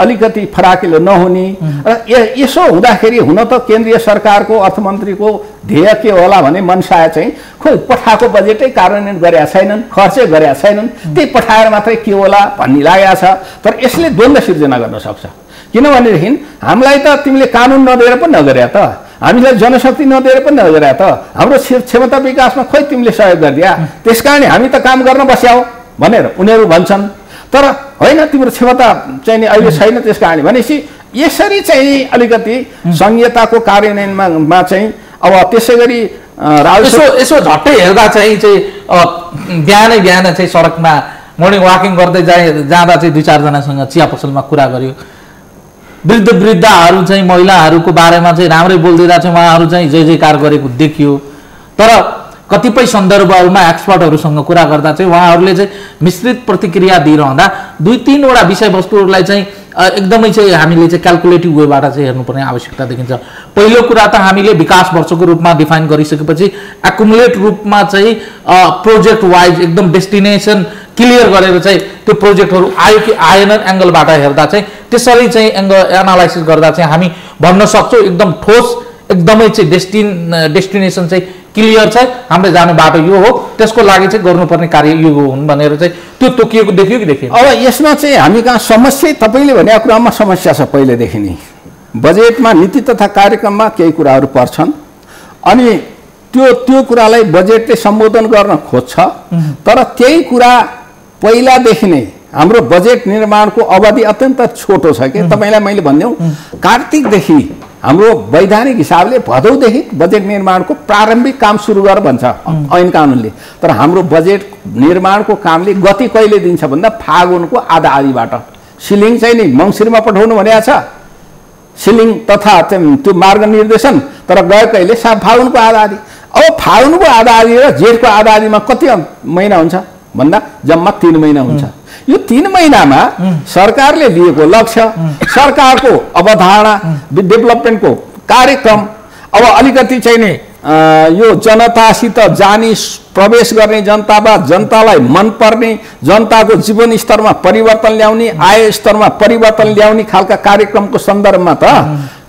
अलिकति फराकिलो नहुने र यसो हुँदाखेरि हुन त केन्द्रीय सरकारको अर्थमन्त्रीको ध्येय के होला भने मनसाय चाहिँ खोइ पठाएको बजेटै कार्यान्वयन गरेका छैनन्, खर्चै गरेका छैनन्, त्यही पठाएर मात्रै के होला भन्ने लागेको छ। तर यसले द्वन्द्व सिर्जना गर्न सक्छ, किनभनेदेखि हामीलाई त तिमीले कानुन नदिएर पनि नगरे त, हामीलाई जनशक्ति नदिएर पनि नगरे त, हाम्रो क्षमता विकासमा खोइ तिमीले सहयोग गरिदिया, त्यसकारण हामी त काम गर्न बस्याऊ भनेर उनीहरू भन्छन्। तर होइन तिम्रो क्षमता चाहिँ अहिले छैन, त्यस कारणले भनेपछि यसरी चाहिँ अलिकति संहिताको कार्यान्वयनमा चाहिँ अब त्यसै गरी यसो झट्टै हेर्दा चाहिँ बिहानै चाहिँ सडकमा मर्निङ वाकिङ गर्दै जाँदा चाहिँ 2-4 जनासँग चिया पसलमा कुरा गर्यो, वृद्धहरू चाहिँ महिलाहरूको बारेमा चाहिँ राम्रै बोल्दिँदा चाहिँ उहाँहरू चाहिँ जय जयकार गरेको देखियो। तर कतिपय सन्दर्भहरूमा एक्सपर्टहरूसँग कुरा गर्दा चाहिँ उहाँहरूले चाहिँ मिश्रित प्रतिक्रिया दिइरहँदा 2-3 वटा विषयवस्तुहरूलाई चाहिँ एकदमै चाहिँ हामीले चाहिँ क्यालकुलेटिभ वेबाट चाहिँ हेर्नुपर्ने आवश्यकता देखिन्छ। पहिलो कुरा त हामीले विकास वर्षको रूपमा डिफाइन गरिसकेपछि एकुमुलेट रूपमा चाहिँ प्रोजेक्ट वाइज एकदम डेस्टिनेसन क्लियर गरेर चाहिँ त्यो प्रोजेक्टहरू आयो कि आएनन् एङ्गलबाट हेर्दा चाहिँ त्यसरी चाहिँ एनालाइसिस गर्दा चाहिँ हामी भन्न सक्छौँ एकदम ठोस एकदमै चाहिँ डेस्टिनेसन चाहिँ क्लियर छ, हाम्रो जाने बाटो यो हो, त्यसको लागि चाहिँ गर्नुपर्ने कार्य यो हुन् भनेर चाहिँ त्यो तोकिएको देखियो कि देखियो। अब यसमा चाहिँ हामी कहाँ समस्या तपाईँले भनेको कुरामा समस्या छ। पहिलेदेखि नै बजेटमा नीति तथा कार्यक्रममा केही कुराहरू पर्छन् अनि त्यो कुरालाई बजेटले सम्बोधन गर्न खोज्छ, तर त्यही कुरा पहिलादेखि नै हाम्रो बजेट निर्माणको अवधि अत्यन्त छोटो छ कि तपाईँलाई मैले भनिदिउँ कार्तिकदेखि हाम्रो वैधानिक हिसाबले भदौदेखि बजेट निर्माणको प्रारम्भिक काम सुरु गर भन्छ ऐन कानुनले, तर हाम्रो बजेट निर्माणको कामले गति कहिले दिन्छ भन्दा फागुनको आधा आधीबाट। सिलिङ चाहिँ नि मङ्सिरमा पठाउनु भनेको छ, सिलिङ तथा त्यो मार्ग निर्देशन, तर गयो कहिले फागुनको आधा आधी। अब फागुनको आधा आधी र जेठको आधा आधीमा कति महिना हुन्छ भन्दा जम्मा 3 महिना हुन्छ। यो 3 महिनामा सरकारले लिएको लक्ष्य, सरकारको अवधारणा, डेभलपमेन्टको कार्यक्रम, अब अलिकति चाहिँ नि यो जनतासित जाने प्रवेश गर्ने, जनतालाई मनपर्ने, जनताको जीवन स्तरमा परिवर्तन ल्याउने, आय स्तरमा परिवर्तन ल्याउने खालका कार्यक्रमको सन्दर्भमा त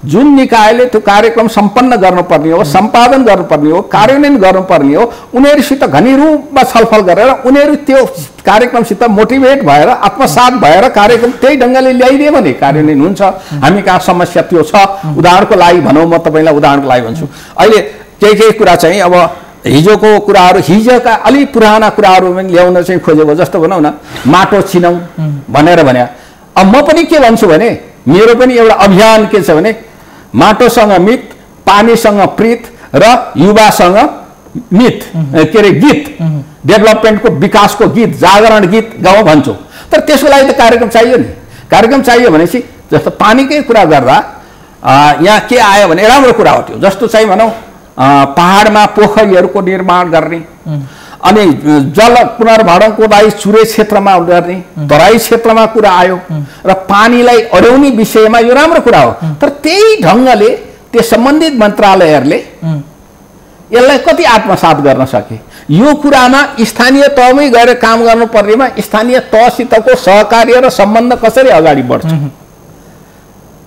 जुन निकायले त्यो कार्यक्रम सम्पन्न गर्नुपर्ने हो, सम्पादन गर्नुपर्ने हो, कार्यान्वयन गर्नुपर्ने हो, उनीहरूसित घनी रूपमा छलफल गरेर उनीहरू त्यो कार्यक्रमसित मोटिभेट भएर आत्मसात भएर कार्यक्रम त्यही ढङ्गले ल्याइदियो भने कार्यान्वयन हुन्छ। हामी कहाँ समस्या त्यो छ। उदाहरणको लागि भनौँ, म तपाईँलाई उदाहरणको लागि भन्छु, अहिले केही कुरा चाहिँ अब हिजोको कुराहरू, हिजोका अलि पुराना कुराहरू पनि ल्याउन चाहिँ खोजेको, जस्तो भनौँ न माटो चिनौँ भनेर भने। अब म पनि के भन्छु भने मेरो पनि एउटा अभियान के छ भने माटोसँग मित, पानीसँग प्रीत र युवासँग मित, के अरे गीत, डेभलपमेन्टको विकासको गीत, जागरण गीत गाउँ भन्छु। तर त्यसको लागि त कार्यक्रम चाहियो नि। कार्यक्रम चाहियो भनेपछि जस्तो पानीकै कुरा गर्दा यहाँ के आयो भने राम्रो कुरा हो त्यो, जस्तो चाहिँ भनौँ पहाडमा पोखरीहरूको निर्माण गर्ने। अनि जल पुनर्भरणको लागि चुरे क्षेत्रमा गर्ने, तराई क्षेत्रमा कुरा आयो र पानीलाई अड्याउने विषयमा यो राम्रो कुरा हो। तर त्यही ढङ्गले त्यो सम्बन्धित मन्त्रालयहरूले यसलाई कति आत्मसात गर्न सके? यो कुरामा स्थानीय तहमै गएर काम गर्नुपर्नेमा स्थानीय तहसितको सहकार्य र सम्बन्ध कसरी अगाडि बढ्छ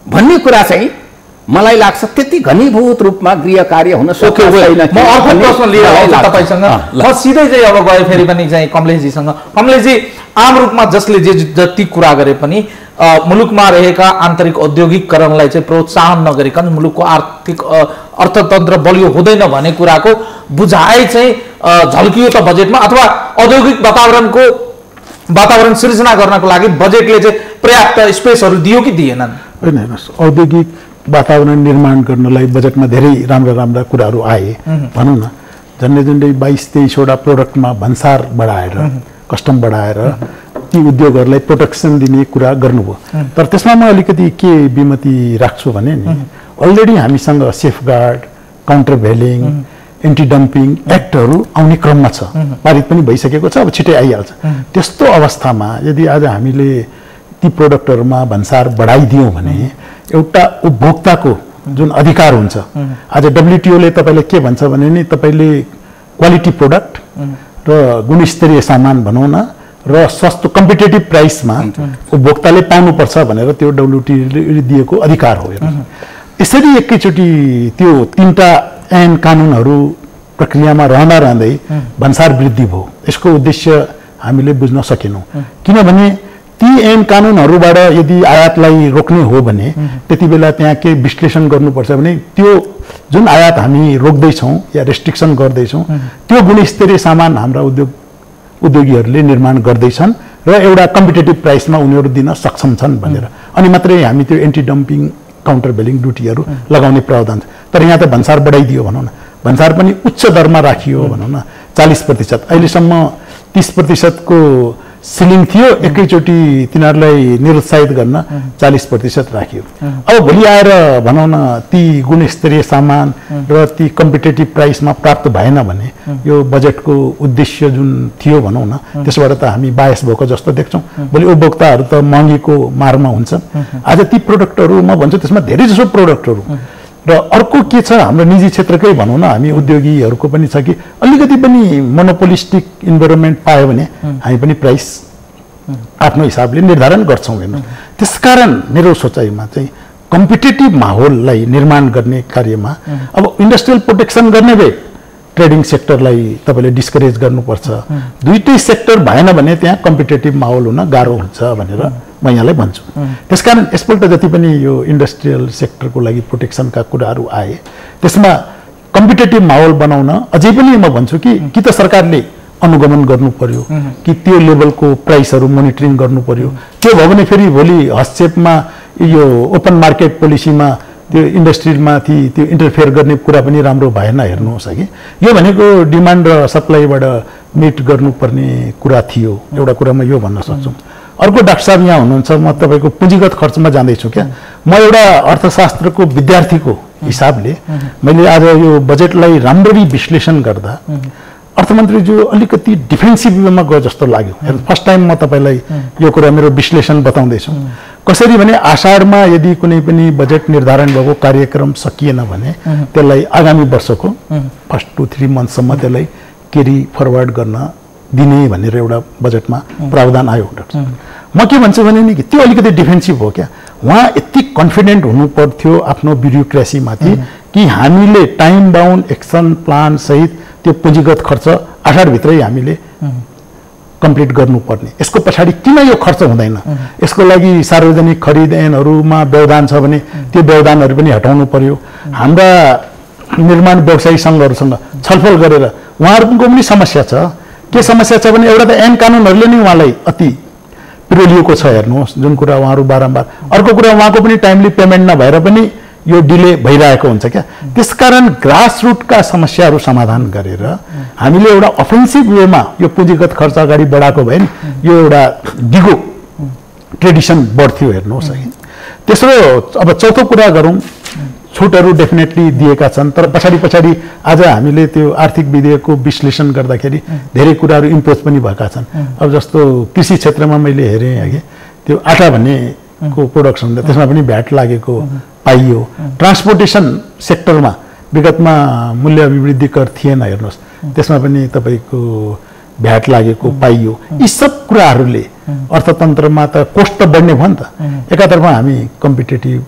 भन्ने कुरा चाहिँ मलाई लाग्छ त्यति घनीभूत रूपमा गृह कार्य हुन सक्दैन। म अर्को प्रश्न लिएर आउँछु तपाईसँग। म सिधै चाहिँ अब गए फेरि पनि चाहिँ कमलेशजीसँग। कमलेशजी, आम रूपमा जसले जति कुरा गरे पनि मुलुकमा रहेका आन्तरिक औद्योगिकरणलाई चाहिँ प्रोत्साहन नगरिकन मुलुकको आर्थिक अर्थतन्त्र बलियो हुँदैन भन्ने कुराको बुझाइ चाहिँ झल्कियो त बजेटमा, अथवा औद्योगिक वातावरण सिर्जना गर्नको लागि बजेटले चाहिँ पर्याप्त स्पेसहरू दियो कि दिएनन्? होइन, औद्योगिक वातावरण निर्माण गर्नलाई बजेटमा धेरै राम्रा राम्रा कुराहरू आए। भनौँ न, झन्डै 22-23वटा प्रोडक्टमा भन्सार बढाएर, कस्टम बढाएर ती उद्योगहरूलाई प्रोटेक्सन दिने कुरा गर्नुभयो। तर त्यसमा म अलिकति के विमति राख्छु भने नि, अलरेडी हामीसँग सेफगार्ड, काउन्टर भेलिङ, एन्टी डम्पिङ एक्टहरू आउने क्रममा छ, पारित पनि भइसकेको छ, अब छिटै आइहाल्छ। त्यस्तो अवस्थामा यदि आज हामीले ती प्रोडक्टहरूमा भन्सार बढाइदियौँ भने एउटा उपभोक्ताको जुन अधिकार हुन्छ, आज WTO-ले तपाईँले के भन्छ भने नि, तपाईँले क्वालिटी प्रोडक्ट र गुणस्तरीय सामान भनौँ न र सस्तो कम्पिटेटिभ प्राइसमा उपभोक्ताले पाउनुपर्छ भनेर त्यो WTO-ले दिएको अधिकार हो। यसरी एकैचोटि त्यो 3टा ऐन कानुनहरू प्रक्रियामा रहँदै भन्सार वृद्धि भयो। यसको उद्देश्य हामीले बुझ्न सकेनौँ, किनभने ती ऐन कानुनहरूबाट यदि आयातलाई रोक्ने हो भने त्यति बेला त्यहाँ के विश्लेषण गर्नुपर्छ भने त्यो जुन आयात हामी रोक्दैछौँ या रेस्ट्रिक्सन गर्दैछौँ त्यो गुणस्तरीय सामान हाम्रा उद्योगीहरूले निर्माण गर्दैछन् र एउटा कम्पिटेटिभ प्राइसमा उनीहरू दिन सक्षम छन् भनेर, अनि मात्रै हामी त्यो एन्टी डम्पिङ, काउन्टर भेलिङ ड्युटीहरू लगाउने प्रावधान छ। तर यहाँ त भन्सार बढाइदियो भनौँ न, भन्सार पनि उच्च दरमा राखियो भनौँ न, 40%। अहिलेसम्म 30% को सिलिङ थियो, एकैचोटि तिनीहरूलाई निरुत्साहित गर्न 40% राखियो। अब भोलि आएर भनौँ न ती गुणस्तरीय सामान र ती कम्पिटेटिभ प्राइसमा प्राप्त भएन भने यो बजेटको उद्देश्य जुन थियो भनौँ न, त्यसबाट त हामी बायस भएको जस्तो देख्छौँ। भोलि उपभोक्ताहरू त महँगीको मारमा हुन्छन्। आज ती प्रोडक्टहरू म भन्छु त्यसमा धेरै जसो प्रोडक्टहरू र अर्को के छ, हाम्रो निजी क्षेत्रकै भनौँ न, हामी उद्योगीहरूको पनि छ कि अलिकति पनि मोनोपोलिस्टिक इन्भाइरोमेन्ट पायो भने हामी पनि प्राइस आफ्नो हिसाबले निर्धारण गर्छौँ हेर्नु। त्यसकारण मेरो सोचाइमा चाहिँ कम्पिटेटिभ माहौललाई निर्माण गर्ने कार्यमा अब इन्डस्ट्रियल प्रोटेक्सन गर्ने भए ट्रेडिङ सेक्टरलाई तपाईँले डिस्करेज गर्नुपर्छ। दुईटै सेक्टर भएन भने त्यहाँ कम्पिटेटिभ माहौल हुन गाह्रो हुन्छ भनेर म यहाँलाई भन्छु। त्यसकारण यसपल्ट जति पनि यो इन्डस्ट्रियल सेक्टरको लागि प्रोटेक्सनका कुराहरू आए त्यसमा कम्पिटेटिभ माहौल बनाउन अझै पनि म भन्छु कि त सरकारले अनुगमन गर्नु पर्यो, कि त्यो लेभलको प्राइसहरू मोनिटरिङ गर्नु पर्यो। त्यो भयो भने फेरि भोलि हस्तक्षेपमा यो ओपन मार्केट पोलिसीमा त्यो इन्डस्ट्रीमाथि त्यो इन्टरफेयर गर्ने कुरा पनि राम्रो भएन हेर्नुहोस् अघि। यो भनेको डिमान्ड र सप्लाईबाट मिट गर्नुपर्ने कुरा थियो, एउटा कुरा म यो भन्न सक्छु। अर्को डाक्टर साहब यहाँ हुनुहुन्छ, म तपाईँको पुँजीगत खर्चमा जाँदैछु क्या। म एउटा अर्थशास्त्रको विद्यार्थीको हिसाबले मैले आज यो बजेटलाई राम्ररी विश्लेषण गर्दा अर्थमन्त्रीज्यू अलिकति डिफेन्सिभ वेमा गयो जस्तो लाग्यो। फर्स्ट टाइम म तपाईँलाई यो कुरा मेरो विश्लेषण बताउँदैछु। कसरी भने आषाढमा यदि कुनै पनि बजेट निर्धारण भएको कार्यक्रम सकिएन भने त्यसलाई आगामी वर्षको फर्स्ट 2-3 मन्थसम्म त्यसलाई केरी फरवर्ड गर्न दिने भनेर एउटा बजेटमा प्रावधान आयो। म के भन्छु भने नि त्यो अलिकति डिफेन्सिभ हो क्या। उहाँ यति कन्फिडेन्ट हुनु पर्थ्यो आफ्नो ब्युरोक्रेसीमाथि कि हामीले टाइम बाउन्ड एक्सन प्लान सहित त्यो पुँजीगत खर्च आषाढभित्रै हामीले कम्प्लिट गर्नुपर्ने। यसको पछाडि किन यो खर्च हुँदैन, यसको लागि सार्वजनिक खरिद ऐनहरूमा व्यवधान छ भने त्यो व्यवधानहरू पनि हटाउनु पर्यो। हाम्रा निर्माण व्यवसायी सङ्घहरूसँग छलफल गरेर उहाँहरूको पनि समस्या छ। के समस्या छ भने एउटा त ऐन कानुनहरूले नै उहाँलाई अति पिरोलिएको छ हेर्नुहोस्, जुन कुरा उहाँहरू बारम्बार। अर्को कुरा उहाँको पनि टाइमली पेमेन्ट नभएर पनि यो डिले भइरहेको हुन्छ क्या। त्यसकारण ग्रासरुटका समस्याहरू समाधान गरेर हामीले एउटा अफेन्सिभ वेमा यो पुँजीगत खर्च अगाडि बढाएको भए नि यो एउटा दिगो ट्रेडिसन बढ्थ्यो हेर्नुहोस् है। तेस्रो अब चौथो कुरा गरौँ, छुटहरू डेफिनेटली दिएका छन्, तर पछाडि आज हामीले त्यो आर्थिक विधेयकको विश्लेषण गर्दाखेरि धेरै कुराहरू इम्पोज पनि भएका छन्। अब जस्तो कृषि क्षेत्रमा मैले हेरेँ अघि त्यो आटा भन्नेको प्रोडक्सन त्यसमा पनि भ्याट लागेको पाइयो। ट्रान्सपोर्टेसन सेक्टरमा विगतमा मूल्य अभिवृद्धि कर थिएन, हेर्नुहोस् त्यसमा पनि तपाईँको भ्याट लागेको पाइयो। यी सब कुराहरूले अर्थतन्त्रमा त कोस्ट त बढ्ने भयो नि त। एकातर्फ हामी कम्पिटेटिभ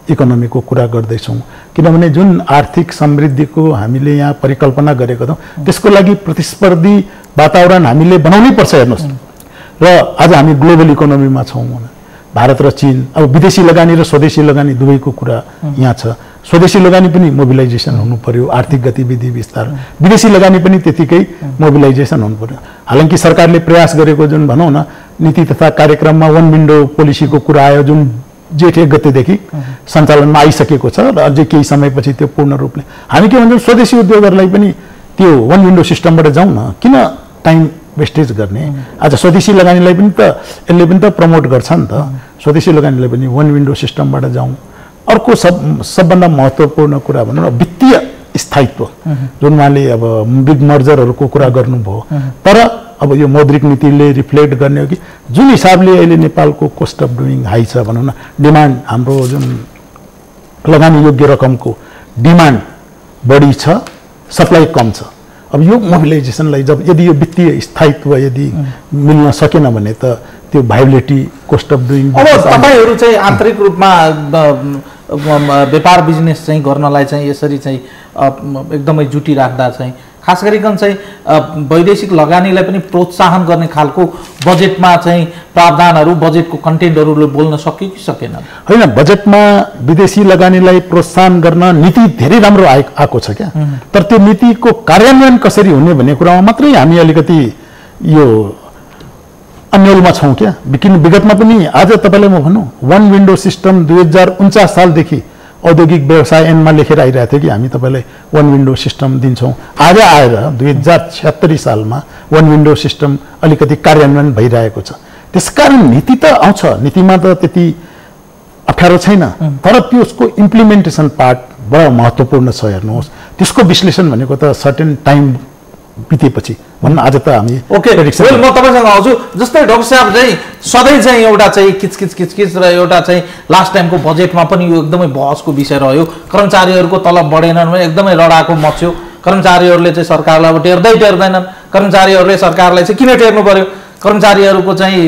इकोनोमीको कुरा गर्दैछौँ, किनभने जुन आर्थिक समृद्धिको हामीले यहाँ परिकल्पना गरेको छौँ त्यसको लागि प्रतिस्पर्धी वातावरण हामीले बनाउनै पर्छ। हेर्नुहोस्, र आज हामी ग्लोबल इकोनोमीमा छौँ। भारत र चीन, अब विदेशी लगानी र स्वदेशी लगानी दुवैको कुरा यहाँ छ। स्वदेशी लगानी पनि मोबिलाइजेसन हुनु पर्यो, आर्थिक गतिविधि विस्तार, विदेशी लगानी पनि त्यतिकै मोबिलाइजेसन हुनु पर्यो। हालांकि सरकारले प्रयास गरेको जुन भनौँ न नीति तथा कार्यक्रममा वन विन्डो पोलिसीको कुरा आयो, जुन जेठ 1 गतेदेखि सञ्चालनमा आइसकेको छ र अझै केही समयपछि त्यो पूर्ण रूपले हामी के भन्छौँ, स्वदेशी उद्योगहरूलाई पनि त्यो वन विन्डो सिस्टमबाट जाउँ न, किन टाइम वेस्टेज गर्ने। आज स्वदेशी लगानीलाई पनि त यसले पनि त प्रमोट गर्छ नि त, स्वदेशी लगानीलाई पनि वन विन्डो सिस्टमबाट जाउँ। अर्को सबभन्दा महत्त्वपूर्ण कुरा भनौँ न वित्तीय स्थायित्व, जुन उहाँले अब बिग मर्जरहरूको कुरा गर्नुभयो, तर अब यो मौद्रिक नीतिले रिफ्लेक्ट गर्ने हो कि जुन हिसाबले अहिले नेपालको कोस्ट अफ डुइङ हाई छ भनौँ न, डिमान्ड हाम्रो जुन लगानी योग्य रकमको डिमान्ड बढी छ, सप्लाई कम छ। अब यो मोबिलाइजेसनलाई यदि यो वित्तीय स्थायित्व यदि मिल्न सकेन भने त त्यो भाइबिलिटी कोस्ट अफ डुइङ। अब तपाईँहरू चाहिँ आन्तरिक रूपमा व्यापार बिजनेस चाहिँ गर्नलाई चाहिँ यसरी चाहिँ एकदमै जुटिराख्दा चाहिँ खास गरिकन चाहिँ वैदेशिक लगानीलाई पनि प्रोत्साहन गर्ने खालको बजेटमा चाहिँ प्रावधानहरू, बजेटको कन्टेन्टहरूले बोल्न सक्यो कि सकेन? होइन, बजेटमा विदेशी लगानीलाई प्रोत्साहन गर्न नीति धेरै राम्रो आएको छ क्या, तर त्यो नीतिको कार्यान्वयन कसरी हुने भन्ने कुरामा मात्रै हामी अलिकति यो अन्यलमा छौँ क्या। विगतमा पनि आज तपाईँलाई म भनौँ, वन विन्डो सिस्टम 2049 सालदेखि औद्योगिक व्यवसाय ऐनमा लेखेर आइरहेको थियो कि हामी तपाईँलाई वन विन्डो सिस्टम दिन्छौँ। आज आएर 2076 सालमा वन विन्डो सिस्टम अलिकति कार्यान्वयन भइरहेको छ। त्यसकारण नीति त आउँछ, नीतिमा त त्यति अप्ठ्यारो छैन, तर त्यसको इम्प्लिमेन्टेसन पार्ट बडा महत्त्वपूर्ण छ। हेर्नुहोस्, त्यसको विश्लेषण भनेको त सर्टेन टाइम बितेपछि भन्न आज त हामी ओके। म तपाईँसँग आउँछु, जस्तै डाक्टर साहब चाहिँ सधैँ चाहिँ एउटा चाहिँ किचकिच र एउटा चाहिँ लास्ट टाइमको बजेटमा पनि यो एकदमै बहसको विषय रह्यो। कर्मचारीहरूको तलब बढेनन् भने एकदमै लडाको मच्यो, कर्मचारीहरूले चाहिँ सरकारलाई अब टेर्दैनन्, कर्मचारीहरूले सरकारलाई चाहिँ किन टेर्नु पर्यो, कर्मचारीहरूको चाहिँ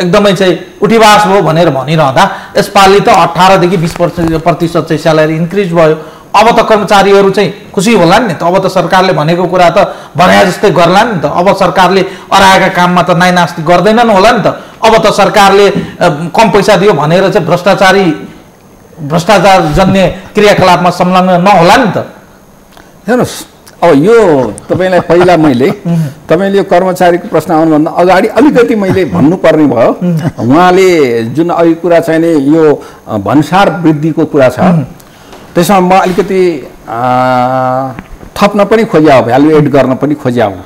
एकदमै चाहिँ उठिवास भयो भनेर भनिरहँदा यसपालि त 18 देखि 20% चाहिँ स्यालेरी इन्क्रिज भयो। अब त कर्मचारीहरू चाहिँ खुसी होला नि त, अब त सरकारले भनेको कुरा त भने जस्तै गर्ला नि त। अब सरकारले अराएका काममा त नाइनास्ती गर्दैनन् होला नि त। अब त सरकारले कम पैसा दियो भनेर चाहिँ भ्रष्टाचार जन्य क्रियाकलापमा संलग्न नहोला नि त। हेर्नुहोस्, अब यो तपाईँलाई पहिला मैले तपाईँले यो कर्मचारीको प्रश्न आउनुभन्दा अगाडि अलिकति मैले भन्नुपर्ने भयो। उहाँले जुन अहिले कुरा चाहिँ नि यो भन्सार वृद्धिको कुरा छ, त्यसमा म अलिकति थप्न पनि खोज्या हो, भ्यालु एड गर्न पनि खोज्या हो।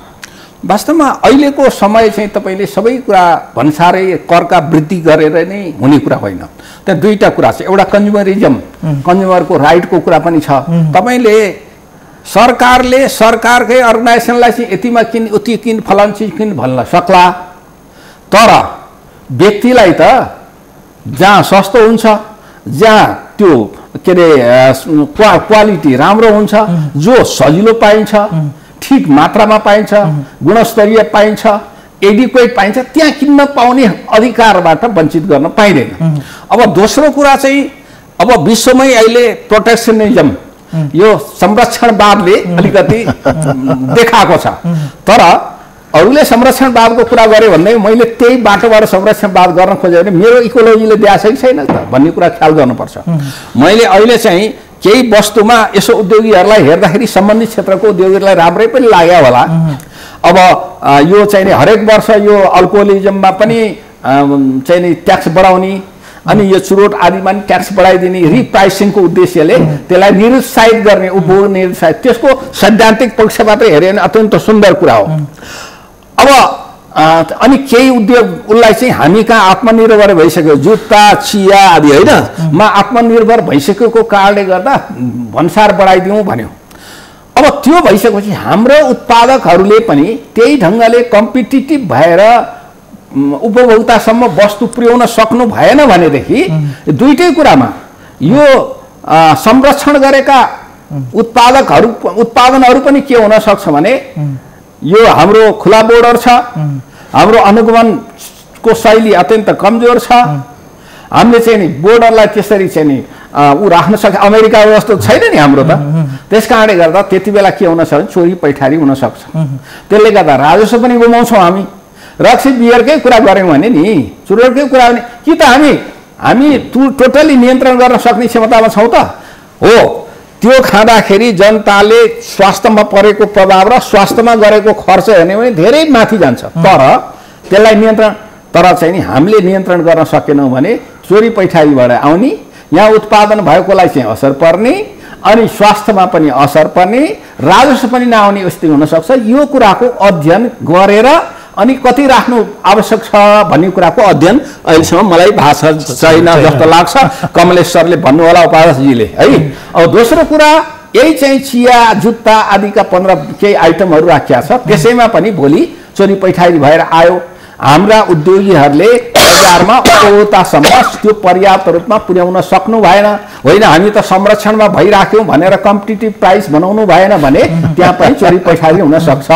वास्तवमा अहिलेको समय चाहिँ तपाईँले सबै कुरा भन्सारै करका वृद्धि गरेर नै हुने कुरा होइन। त्यहाँ दुईवटा कुरा छ, एउटा कन्ज्युमरिजम, कन्ज्युमरको राइटको कुरा पनि छ। तपाईँले सरकारले सरकारकै अर्गनाइजेसनलाई चाहिँ यतिमा किन उति किन फलान चिज किन भन्न सक्ला, तर व्यक्तिलाई त जहाँ सस्तो हुन्छ, जहाँ त्यो के अरे क्वालिटी राम्रो हुन्छ, जो सजिलो पाइन्छ, ठिक मात्रामा पाइन्छ, गुणस्तरीय पाइन्छ, एडिक्वेट पाइन्छ, त्यहाँ किन्न पाउने अधिकारबाट वञ्चित गर्न पाइँदैन। अब दोस्रो कुरा चाहिँ अब विश्वमै अहिले प्रोटेक्सनिजम, यो संरक्षणवादले अलिकति देखाएको छ। तर अरूले संरक्षणवादको कुरा गरे भन्दै मैले त्यही बाटोबाट संरक्षणवाद गर्न खोजेँ भने मेरो इकोलोजीले दिएको छैन त भन्ने कुरा ख्याल गर्नुपर्छ। मैले अहिले चाहिँ केही वस्तुमा यसो उद्योगीहरूलाई हेर्दाखेरि सम्बन्धित क्षेत्रको उद्योगीहरूलाई राम्रै पनि लाग्यो होला। अब यो चाहिँ नि हरेक वर्ष यो अल्कोहोलिजममा पनि चाहिँ नि ट्याक्स बढाउने, अनि यो चुरोट आदिमा पनि ट्याक्स बढाइदिने रिप्राइसिङको उद्देश्यले त्यसलाई निरुत्साहित गर्ने, उपभोग निरुत्साहित, त्यसको सैद्धान्तिक पक्षबाट हेऱ्यो भने अत्यन्त सुन्दर कुरा हो। अब अनि केही उद्योग उसलाई चाहिँ हामी कहाँ आत्मनिर्भर भइसक्यो, जुत्ता चिया आदि होइन मा आत्मनिर्भर भइसकेको कारणले गर्दा भन्सार बढाइदिउँ भन्यो। अब त्यो भइसकेपछि हाम्रो उत्पादकहरूले पनि त्यही ढङ्गले कम्पिटिटिभ भएर उपभोक्तासम्म वस्तु पुर्याउन सक्नु भएन भनेदेखि दुईटै कुरामा यो संरक्षण गरेका उत्पादनहरू पनि के हुन सक्छ भने यो हाम्रो खुला बोर्डर छ, हाम्रो अनुगमनको शैली अत्यन्त कमजोर छ, हामीले चाहिँ नि बोर्डरलाई त्यसरी चाहिँ नि ऊ राख्न सक्छ, अमेरिका जस्तो छैन नि हाम्रो त। त्यस कारणले गर्दा त्यति बेला के हुन सक्छ, चोरी पैठारी हुन सक्छ। त्यसले गर्दा राजस्व पनि गुमाउँछौँ हामी। रक्सी बियरकै कुरा गऱ्यौँ भने नि, चुरोटकै कुरा भने कि त हामी टोटली नियन्त्रण गर्न सक्ने क्षमतामा छौँ त हो। त्यो खाँदाखेरि जनताले स्वास्थ्यमा परेको प्रभाव र स्वास्थ्यमा गरेको खर्च हेर्ने भने धेरै माथि जान्छ। तर त्यसलाई नियन्त्रण चाहिँ नि हामीले नियन्त्रण गर्न सकेनौँ भने चोरी पैठारीबाट आउने, यहाँ उत्पादन भएकोलाई चाहिँ असर पर्ने, अनि स्वास्थ्यमा पनि असर पर्ने, राजस्व पनि नआउने स्थिति हुनसक्छ। यो कुराको अध्ययन गरेर अनि कति राख्नु आवश्यक छ भन्ने कुराको अध्ययन अहिलेसम्म मलाई भाषा छैन जस्तो लाग्छ। कमलेश सरले भन्नु होला, उपाध्यक्षजीले है। अब दोस्रो कुरा यही चाहिँ चिया जुत्ता आदिका 15 केही आइटमहरू राखिया छ, त्यसैमा पनि भोलि चोरी पैठारी भएर आयो। हाम्रा उद्योगीहरूले बजारमा उपभोक्तासम्म त्यो पर्याप्त रूपमा पुर्याउन सक्नु भएन। होइन हामी त संरक्षणमा भइराख्यौँ भनेर कम्पिटिटिभ प्राइस बनाउनु भएन भने त्यहाँ पनि चोरी पैठारी हुन सक्छ।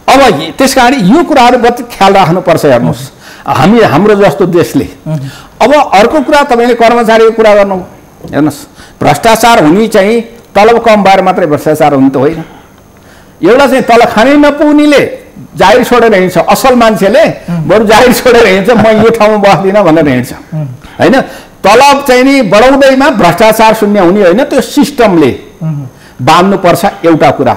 अब त्यस कारण यो कुराहरू बत्ती ख्याल राख्नुपर्छ। हेर्नुहोस् हाम्रो जस्तो देशले। अब अर्को कुरा तपाईँले कर्मचारीको कुरा गर्नु, हेर्नुहोस् भ्रष्टाचार हुने चाहिँ तलब कम भएर मात्रै भ्रष्टाचार हुने त होइन। एउटा चाहिँ तलब खानै नपुग्नेले जागिर छोडेर हिँड्छ, असल मान्छेले बरु जागिर छोडेर हिँड्छ, म यो ठाउँमा बस्दिनँ भनेर हिँड्छ होइन। तलब चाहिँ नि बढाउँदैमा भ्रष्टाचार शून्य हुने होइन, त्यो सिस्टमले बाँध्नुपर्छ एउटा कुरा।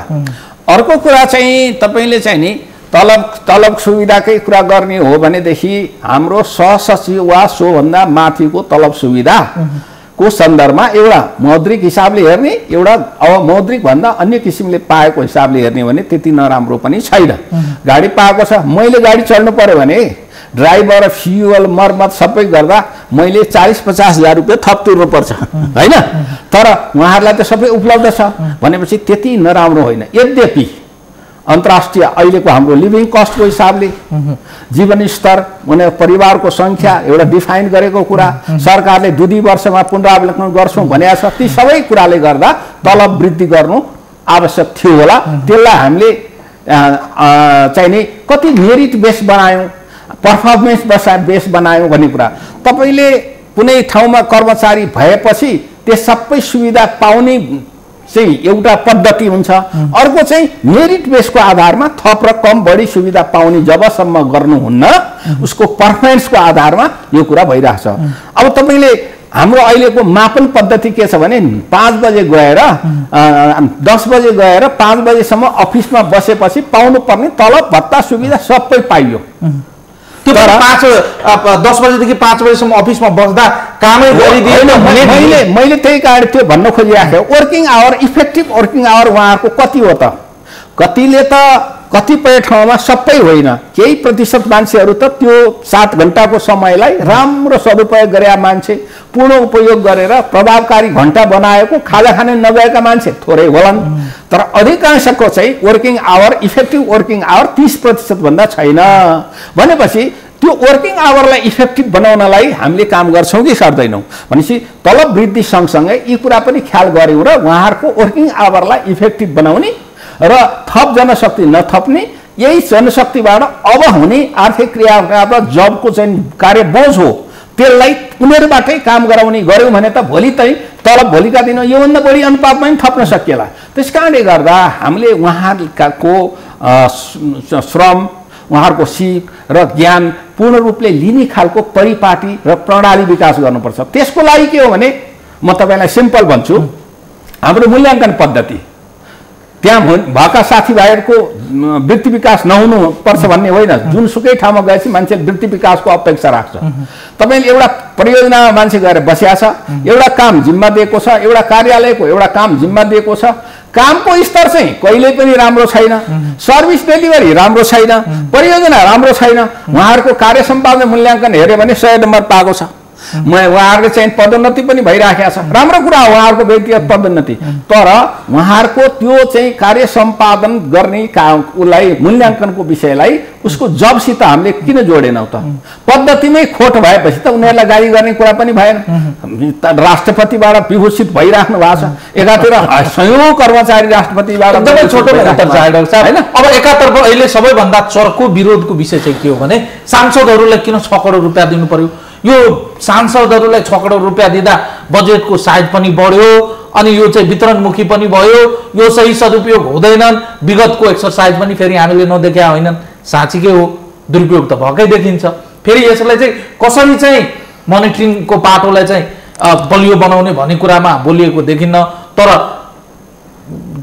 अर्को कुरा चाहिँ तपाईँले चाहिँ नि तलब सुविधाकै कुरा गर्ने हो भनेदेखि हाम्रो सहसचिव वा सोभन्दा माथिको तलब सुविधाको सन्दर्भमा एउटा मौद्रिक हिसाबले हेर्ने, एउटा अमौद्रिक भन्दा अन्य किसिमले पाएको हिसाबले हेर्ने भने त्यति नराम्रो पनि छैन। गाडी पाएको छ, मैले गाडी चल्नु पर्यो भने ड्राइभर फ्युल मर्मत सबै गर्दा मैले 40-50 हजार रुपियाँ थप तिर्नुपर्छ होइन। तर उहाँहरूलाई त सबै उपलब्ध छ भनेपछि त्यति नराम्रो होइन। यद्यपि अन्तर्राष्ट्रिय अहिलेको हाम्रो लिभिङ कस्टको हिसाबले जीवन स्तर भने परिवारको सङ्ख्या एउटा डिफाइन गरेको कुरा, सरकारले 2 वर्षमा पुनरावलोकन गर्छौँ भनेको छ, ती सबै कुराले गर्दा तलब वृद्धि गर्नु आवश्यक थियो होला। त्यसलाई हामीले चाहिँ नि कति मेरिट बेस बनायौँ, पर्फर्मेन्स बेस बनायौँ भन्ने कुरा। तपाईँले कुनै ठाउँमा कर्मचारी भएपछि त्यो सबै सुविधा पाउने चाहिँ एउटा पद्धति हुन्छ। अर्को चाहिँ मेरिट बेसको आधारमा थप र कम बढी सुविधा पाउने जबसम्म गर्नुहुन्न, उसको पर्फर्मेन्सको आधारमा यो कुरा भइरहेछ। अब तपाईँले हाम्रो अहिलेको मापन पद्धति के छ भने 5 बजे गएर 10 बजे गएर 5 बजेसम्म अफिसमा बसेपछि पाउनुपर्ने तलब भत्ता सुविधा सबै पाइयो। त्यो 10 बजेदेखि 5 बजेसम्म अफिसमा बस्दा कामै गरिदिएन। मैले त्यही कारण त्यो भन्न खोजिराखेँ, working hour, effective working hour उहाँहरूको कति हो त? कतिले त कतिपय ठाउँमा सबै होइन, केही प्रतिशत मान्छेहरू त त्यो 7 घण्टाको समयलाई राम्रो सदुपयोग गरेका मान्छे, पूर्ण उपयोग गरेर प्रभावकारी घण्टा बनाएको खाजा खाने नगएका मान्छे थोरै होलान्। तर अधिकांशको चाहिँ working hour, effective working hour 30% भन्दा छैन। भनेपछि त्यो वर्किङ आवरलाई इफेक्टिभ बनाउनलाई हामीले काम गर्छौँ कि गर्दैनौँ भनेपछि तलब वृद्धि सँगसँगै यी कुरा पनि ख्याल गऱ्यौँ र उहाँहरूको वर्किङ आवरलाई इफेक्टिभ बनाउने र थप जनशक्ति नथप्ने, यही जनशक्तिबाट अब हुने आर्थिक क्रियाकलाप र जबको चाहिँ कार्य बोझ हो त्यसलाई उनीहरूबाटै काम गराउने गऱ्यौँ भने त भोलि चाहिँ तलब भोलिका दिन योभन्दा बढी अनुपातमा पनि थप्न सकिएला। त्यस कारणले गर्दा हामीले उहाँहरूको श्रम, उहाँहरूको सिप र ज्ञान पूर्ण रूपले लिने खालको परिपाटी र प्रणाली विकास गर्नुपर्छ। त्यसको लागि के हो भने म तपाईँलाई सिम्पल भन्छु, हाम्रो मूल्याङ्कन पद्धति त्यहाँ भएका साथीभाइहरूको वृत्ति विकास नहुनु पर्छ भन्ने होइन। जुनसुकै ठाउँमा गएपछि मान्छे वृत्ति विकासको अपेक्षा राख्छ। तपाईँले एउटा परियोजनामा मान्छे गएर बसिया छ, एउटा काम जिम्मा दिएको छ, एउटा कार्यालयको एउटा काम जिम्मा दिएको छ, कामको स्तर चाहिँ कहिल्यै पनि राम्रो छैन, सर्भिस डेलिभरी राम्रो छैन, परियोजना राम्रो छैन। उहाँहरूको कार्य सम्पादन मूल्याङ्कन हेऱ्यो भने 100 नम्बर पाएको छ। उहाँहरूको चाहिँ पदोन्नति पनि भइराखेको छ, राम्रो कुरा हो उहाँहरूको व्यक्तिगत पदोन्नति। तर उहाँहरूको त्यो चाहिँ कार्य सम्पादन गर्ने उसलाई मूल्याङ्कनको विषयलाई उसको जबसित हामीले किन जोडेनौँ त? पद्धतिमै खोट भएपछि त उनीहरूलाई गाली गर्ने कुरा पनि भएन। राष्ट्रपतिबाट विभूषित भइराख्नु भएको छ, एकातिर सयौं कर्मचारी राष्ट्रपतिबाट एकदमै छोटो होइन। अब एकातर्फ अहिले सबैभन्दा चर्को विरोधको विषय चाहिँ के हो भने सांसदहरूलाई किन 6 करोड रुपियाँ दिनु पर्यो? यो सांसदहरूलाई 6 करोड रुपियाँ दिँदा बजेटको साइज पनि बढ्यो अनि यो चाहिँ वितरणमुखी पनि भयो, यो सही सदुपयोग हुँदैनन्। विगतको एक्सरसाइज पनि फेरि हामीले नदेखेका होइनन्, साँच्चीकै हो दुरुपयोग त भएकै देखिन्छ। फेरि यसलाई चाहिँ कसरी चाहिँ मोनिटरिङको पाटोलाई चाहिँ बलियो बनाउने भन्ने कुरामा बोलिएको देखिन्न। तर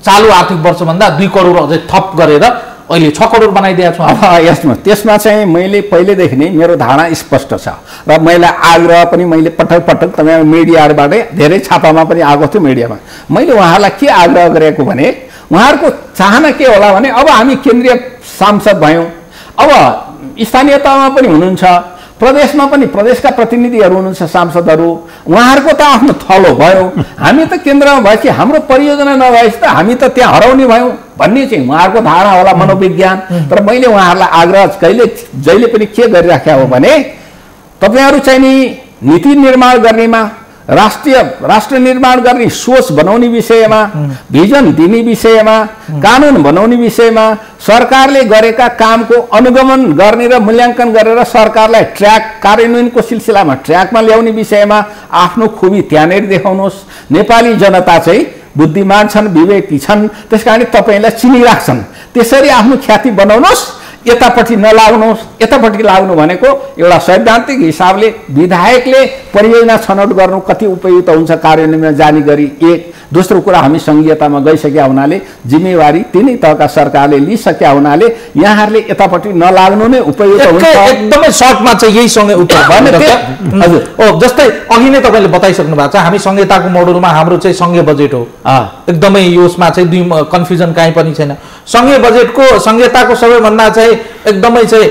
चालु आर्थिक वर्षभन्दा 2 करोड अझै थप गरेर अहिले 6 करोड बनाइदिएको छु। त्यसमा चाहिँ मैले पहिलेदेखि नै मेरो धारणा स्पष्ट छ र मैले आग्रह पनि मैले पटक पटक तपाईँ मिडियाहरूबाटै धेरै छापामा पनि आएको थियो मिडियामा। मैले उहाँहरूलाई के आग्रह गरेको भने उहाँहरूको चाहना के होला भने अब हामी केन्द्रीय सांसद भयौँ, अब स्थानीय तहमा पनि हुनुहुन्छ, प्रदेशमा पनि प्रदेशका प्रतिनिधिहरू हुनुहुन्छ सांसदहरू, उहाँहरूको त आफ्नो थलो भयो, हामी त केन्द्रमा भएपछि हाम्रो परियोजना नभएपछि त हामी त त्यहाँ हराउने भयौँ भन्ने चाहिँ उहाँहरूको धारणा होला, मनोविज्ञान। तर मैले उहाँहरूलाई आग्रह जहिले पनि के गरिराखेको हो भने तपाईँहरू चाहिँ नि नीति निर्माण गर्नेमा, राष्ट्र निर्माण गर्ने सोच बनाउने विषयमा, भिजन दिने विषयमा, कानुन बनाउने विषयमा, सरकारले गरेका कामको अनुगमन गर्ने र मूल्याङ्कन गरेर सरकारलाई कार्यान्वयनको सिलसिलामा ट्र्याकमा ल्याउने विषयमा आफ्नो खुबी त्यहाँनिर देखाउनुहोस्। नेपाली जनता चाहिँ बुद्धिमान छन्, विवेकी छन्, त्यसकारण तपाईँलाई चिनिराख्छन्, त्यसरी आफ्नो ख्याति बनाउनुहोस्, यतापट्टि नलाग्नुहोस्। यतापट्टि लाग्नु भनेको एउटा सैद्धान्तिक हिसाबले विधायकले परियोजना छनौट गर्नु कति उपयुक्त हुन्छ कार्यान्वयनमा जाने गरी। एक दोस्रो कुरा हामी संघीयतामा गइसकेका हुनाले जिम्मेवारी तिनै तहका सरकारले लिइसकेका हुनाले यहाँहरूले यतापट्टि नलाग्नु नै उपयुक्त हुन्छ। एकदमै सर्टमा चाहिँ यही सँगै उत्तर हजुर। जस्तै अघि नै तपाईँले बताइसक्नु भएको छ हामी संहिताको मोडलमा हाम्रो चाहिँ सङ्घीय बजेट हो, एकदमै यसमा चाहिँ दुई कन्फ्युजन कहीँ पनि छैन। सङ्घीय बजेटको संहिताको सबैभन्दा चाहिँ एकदमै चाहिँ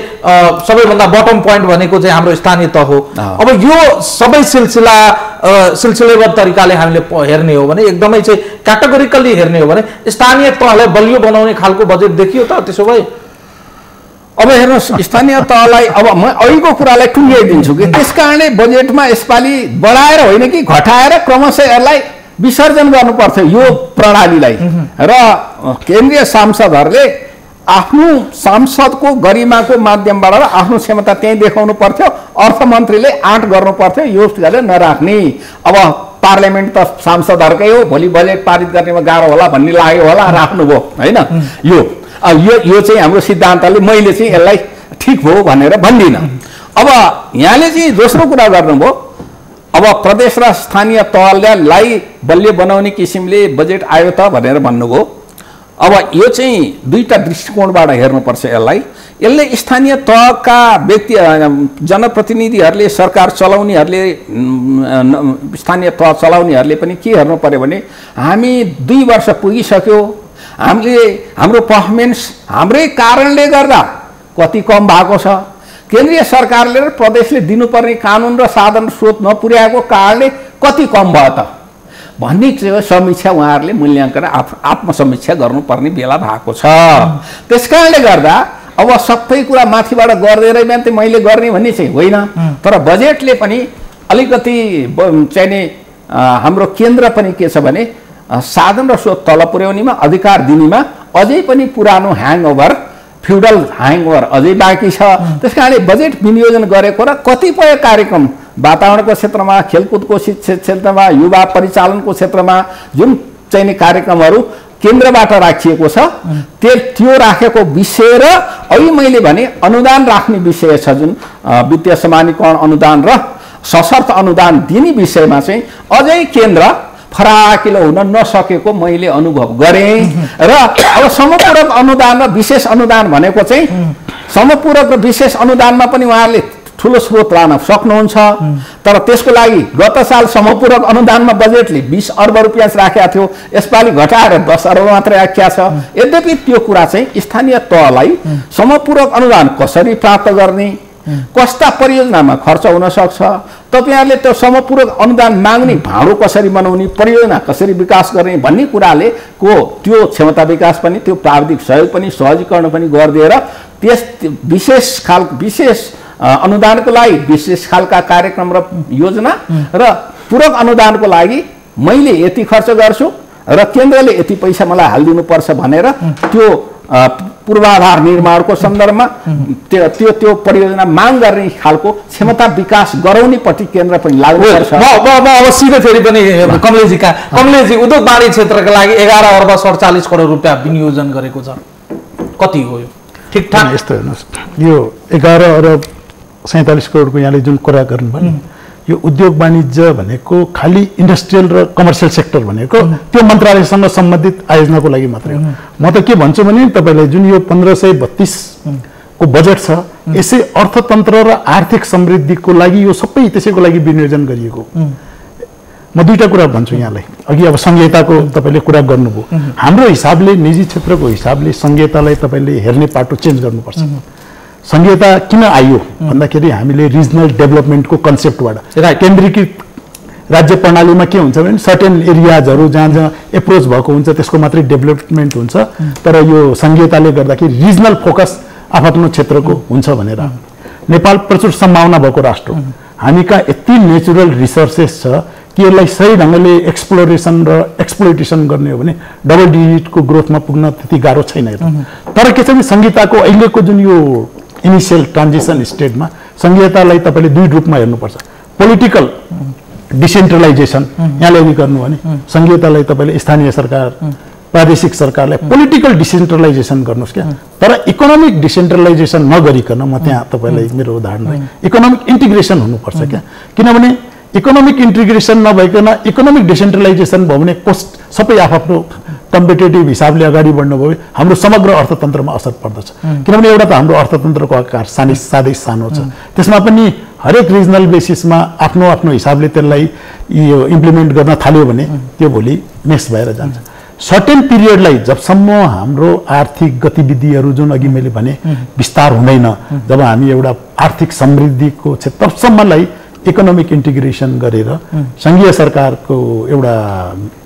सबैभन्दा बटम पोइन्ट भनेको चाहिँ हाम्रो स्थानीय तह हो। अब यो सबै सिलसिलेबद्ध तरिकाले हामीले हेर्ने हो भने एकदमै चाहिँ क्याटेगोरिकल्ली हेर्ने हो भने स्थानीय तहलाई बलियो बनाउने खालको बजेट देखियो त? त्यसो भए अब हेर्नुहोस् स्थानीय तहलाई अब म अहिलेको कुरालाई टुङ्ग्याइदिन्छु कि त्यस कारणले बजेटमा यसपालि बढाएर होइन कि घटाएर क्रमशः यसलाई विसर्जन गर्नु पर्थ्यो यो प्रणालीलाई। र केन्द्रीय सांसदहरूले आफ्नो सांसदको गरिमाको माध्यमबाट आफ्नो क्षमता त्यहीँ देखाउनु पर्थ्यो, अर्थमन्त्रीले आँट गर्नु पर्थ्यो, यो गरेर नराख्ने। अब पार्लियामेन्ट त सांसदहरूकै हो, भोलि बजेट पारित गर्नेमा गाह्रो होला भन्ने लाग्यो होला, राख्नुभयो होइन। यो चाहिँ हाम्रो सिद्धान्तले मैले चाहिँ यसलाई ठिक हो भनेर भन्दिनँ। अब यहाँले चाहिँ दोस्रो कुरा गर्नुभयो, अब प्रदेश र स्थानीय तहलाई बलियो बनाउने किसिमले बजेट आयो त भनेर भन्नुभयो। अब यो चाहिँ दुईटा दृष्टिकोणबाट हेर्नुपर्छ यसलाई। यसले स्थानीय तहका व्यक्ति जनप्रतिनिधिहरूले, सरकार चलाउनेहरूले, स्थानीय तह चलाउनेहरूले पनि के हेर्नु पर्यो भने हामी 2 वर्ष पुगिसक्यो, हाम्रो पर्फर्मेन्स हाम्रै कारणले गर्दा कति कम भएको छ, केन्द्रीय सरकारले र प्रदेशले दिनुपर्ने कानुन र साधन स्रोत नपुर्याएको कारणले कति कम भयो त भन्ने समीक्षा उहाँहरूले मूल्याङ्कन आत्मसमीक्षा गर्नुपर्ने बेला भएको छ। त्यसकारणले गर्दा अब सबै कुरा माथिबाट गर्दै मात्रै मैले गर्ने भन्ने चाहिँ होइन, तर बजेटले पनि अलिकति चाहिने हाम्रो केन्द्र पनि के छ भने साधन र स्रोत तल पुर्याउनेमा, अधिकार दिनेमा अझै पनि पुरानो ह्याङओभर, फ्युडल ह्याङओभर अझै बाँकी छ। त्यसकारणले बजेट विनियोजन गरेको र कतिपय कार्यक्रम वातावरणको क्षेत्रमा, खेलकुदको क्षेत्रमा, युवा परिचालनको क्षेत्रमा जुन चाहिने कार्यक्रमहरू केन्द्रबाट राखिएको छ त्यो राखेको विषय र अहिले मैले भने अनुदान राख्ने विषय छ जुन वित्तीय समानीकरण अनुदान र सशर्त अनुदान दिने विषयमा चाहिँ अझै केन्द्र फराकिलो हुन नसकेको मैले अनुभव गरेँ। र अब समपूरक अनुदान र विशेष अनुदान भनेको चाहिँ समपूरक र विशेष अनुदानमा पनि उहाँहरूले ठुलो स्रोत लान सक्नुहुन्छ। तर त्यसको लागि गत साल समपूरक अनुदानमा बजेटले 20 अर्ब रुपियाँ राखेको थियो, यसपालि घटाएर 10 अर्ब मात्रै राखिया छ। यद्यपि त्यो कुरा चाहिँ स्थानीय तहलाई समपूरक अनुदान कसरी प्राप्त गर्ने, कस्ता परियोजनामा खर्च हुन सक्छ, तपाईहरुले त्यो समपूरक अनुदान माग्ने भाँडो कसरी बनाउने, परियोजना कसरी विकास गर्ने भन्ने कुराले त्यो क्षमता विकास पनि, त्यो प्राविधिक सहयोग पनि, सहजीकरण पनि गरिदिएर त्यस विशेष अनुदानको लागि विशेष खालका कार्यक्रम र योजना र पूरक अनुदानको लागि मैले यति खर्च गर्छु र केन्द्रले यति पैसा मलाई हालिदिनुपर्छ भनेर त्यो पूर्वाधार निर्माणको सन्दर्भमा त्यो परियोजना माग गर्ने खालको क्षमता विकास गराउनेपट्टि केन्द्र पनि लाग्नुपर्छ। अब सिधै फेरि पनि कमलेजी उद्योग वाणिज्य क्षेत्रका लागि 11 अर्ब 47 करोड रुपियाँ विनियोजन गरेको छ, कति हो यो? ठिकठाक यस्तो हेर्नुहोस्, यो 11 अर्ब 47 करोडको यहाँले जुन कुरा गर्नुभयो, यो उद्योग वाणिज्य भनेको खालि इन्डस्ट्रियल र कमर्सियल सेक्टर भनेको त्यो मन्त्रालयसँग सम्बन्धित आयोजनाको लागि मात्रै हो। म त के भन्छु भने तपाईलाई जुन यो 1532 को बजेट छ, यसै अर्थतन्त्र र आर्थिक समृद्धिको लागि यो सबै त्यसैको लागि विनियोजन गरिएको। म दुईटा कुरा भन्छु यहाँलाई। अघि अब संहिताको तपाईले कुरा गर्नुभयो, हाम्रो हिसाबले निजी क्षेत्रको हिसाबले संहितालाई तपाईले हेर्ने पाटो चेन्ज गर्नुपर्छ। संहिता किन आयो भन्दाखेरि हामीले रिजनल डेभलपमेन्टको कन्सेप्टबाट, केन्द्रीकृत राज्य प्रणालीमा के हुन्छ भने सर्टेन एरियाजहरू जहाँ जहाँ एप्रोच भएको हुन्छ त्यसको मात्रै डेभलपमेन्ट हुन्छ, तर यो संहिताले गर्दाखेरि रिजनल फोकस आफ्नो क्षेत्रको हुन्छ भनेर। नेपाल प्रचुर सम्भावना भएको राष्ट्र हो, हामी कहाँ यति नेचुरल रिसोर्सेस छ कि यसलाई सही ढङ्गले एक्सप्लोरेसन र एक्सप्लोइटेसन गर्ने हो भने डबल डिजिटको ग्रोथमा पुग्न त्यति गाह्रो छैन। तर के छ भने संहिताको अहिलेको जुन यो इनिसियल ट्रान्जिसन स्टेटमा संहितालाई तपाईले दुई रूपमा हेर्नुपर्छ। पोलिटिकल डिसेन्ट्रलाइजेसन यहाँले अघि गर्नु भने संहितालाई तपाईले स्थानीय सरकार, प्रादेशिक सरकारलाई पोलिटिकल डिसेन्ट्रलाइजेसन गर्नुहोस् क्या, तर इकोनोमिक डिसेन्ट्रलाइजेसन नगरिकन म त्यहाँ तपाईलाई मेरो उदाहरणलाई इकोनोमिक इन्टिग्रेसन हुनुपर्छ क्या। किनभने इकोनोमिक इन्टिग्रेसन नभइकन इकोनोमिक डिसेन्ट्रलाइजेसन भयो भने कोस्ट सबै आफ्नो कम्पिटेटिभ हिसाबले अगाडि बढ्नुभयो हाम्रो समग्र अर्थतन्त्रमा असर पर्दछ। किनभने एउटा त हाम्रो अर्थतन्त्रको आकार सादै सानो छ, त्यसमा पनि हरेक रिजनल बेसिसमा आफ्नो आफ्नो हिसाबले त्यसलाई यो इम्प्लिमेन्ट गर्न थाल्यो भने त्यो भोलि मेस भएर जान्छ। सर्टेन पिरियडलाई जबसम्म हाम्रो आर्थिक गतिविधिहरू जुन अघि मैले भने विस्तार हुँदैन, जब हामी एउटा आर्थिक समृद्धिको तबसम्मलाई इकोनोमिक इन्टिग्रेसन गरेर संघीय सरकारको एउटा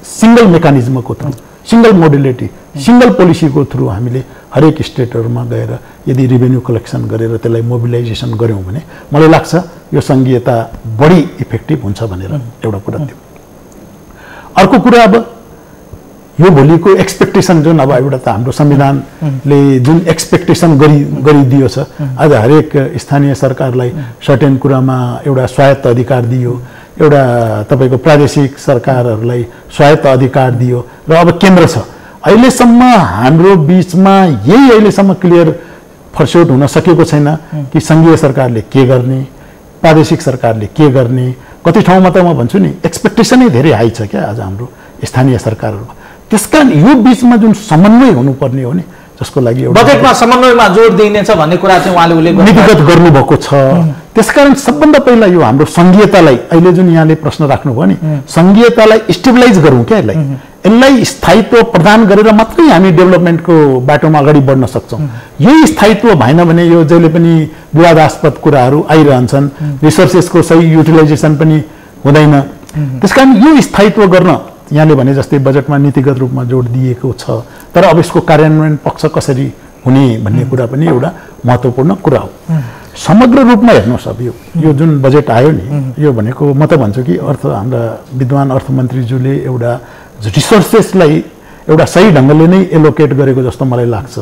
सिंगल मेकानिजमको थ्रु, सिंगल मोडुलिटी, सिंगल पोलिसीको थ्रु हामीले हरेक स्टेटहरूमा गएर यदि रेभेन्यू कलेक्सन गरेर त्यसलाई मोबिलाइजेसन गर्यौं भने मलाई लाग्छ यो संघीयता बढी इफेक्टिभ हुन्छ भनेर एउटा कुरा थियो। अर्को कुरा अब यो भोलिको एक्सपेक्टेसन जुन अब एउटा त हाम्रो संविधानले जुन एक्सपेक्टेसन गरिदियो छ, आज हरेक स्थानीय सरकारलाई सर्टेन कुरामा एउटा स्वायत्त अधिकार दियो, एउटा तपाईको प्रादेशिक सरकारहरूलाई स्वायत्त अधिकार दियो र अब केन्द्र छ। अहिलेसम्म हाम्रो बीचमा यही अहिलेसम्म क्लियर फर्स्योट हुन सकेको छैन कि संघीय सरकारले के गर्ने, प्रादेशिक सरकारले के गर्ने। कति ठाउँमा त म भन्छु नि एक्सपेक्टेसनै धेरै हाई छ क्या आज हाम्रो स्थानीय सरकारहरुमा। त्यसकारण यो बीचमा जुन समन्वय हुनुपर्ने हो नि, जसको लागि बजेटमा समन्वयमा जोड दिइनेछ भन्ने कुरा चाहिँ उहाँले उल्लेख नीतिगत गर्नुभएको छ। त्यसकारण सबभन्दा पहिला यो हाम्रो संघीयतालाई अहिले जुन यहाँले प्रश्न राख्नुभयो नि, संघीयतालाई स्टेबलाइज गरौँ क्या, यसलाई स्थायित्व प्रदान गरेर मात्रै हामी डेभलपमेन्टको बाटोमा अगाडि बढ्न सक्छौँ। यही स्थायित्व भएन भने यो जहिले पनि विवादास्पद कुराहरू आइरहन्छन्, रिसोर्सेसको सही युटिलाइजेसन पनि हुँदैन। त्यसकारण यो स्थायित्व गर्न यहाँले भने जस्तै बजेटमा नीतिगत रूपमा जोड दिएको छ, तर अब यसको कार्यान्वयन पक्ष कसरी हुने भन्ने कुरा पनि एउटा महत्त्वपूर्ण कुरा हो। समग्र रूपमा हेर्नुहोस्, अब यो जुन बजेट आयो नि, यो भनेको म त भन्छु कि हाम्रा विद्वान अर्थमन्त्रीज्यूले एउटा रिसोर्सेसलाई एउटा सही ढङ्गले नै एलोकेट गरेको जस्तो मलाई लाग्छ।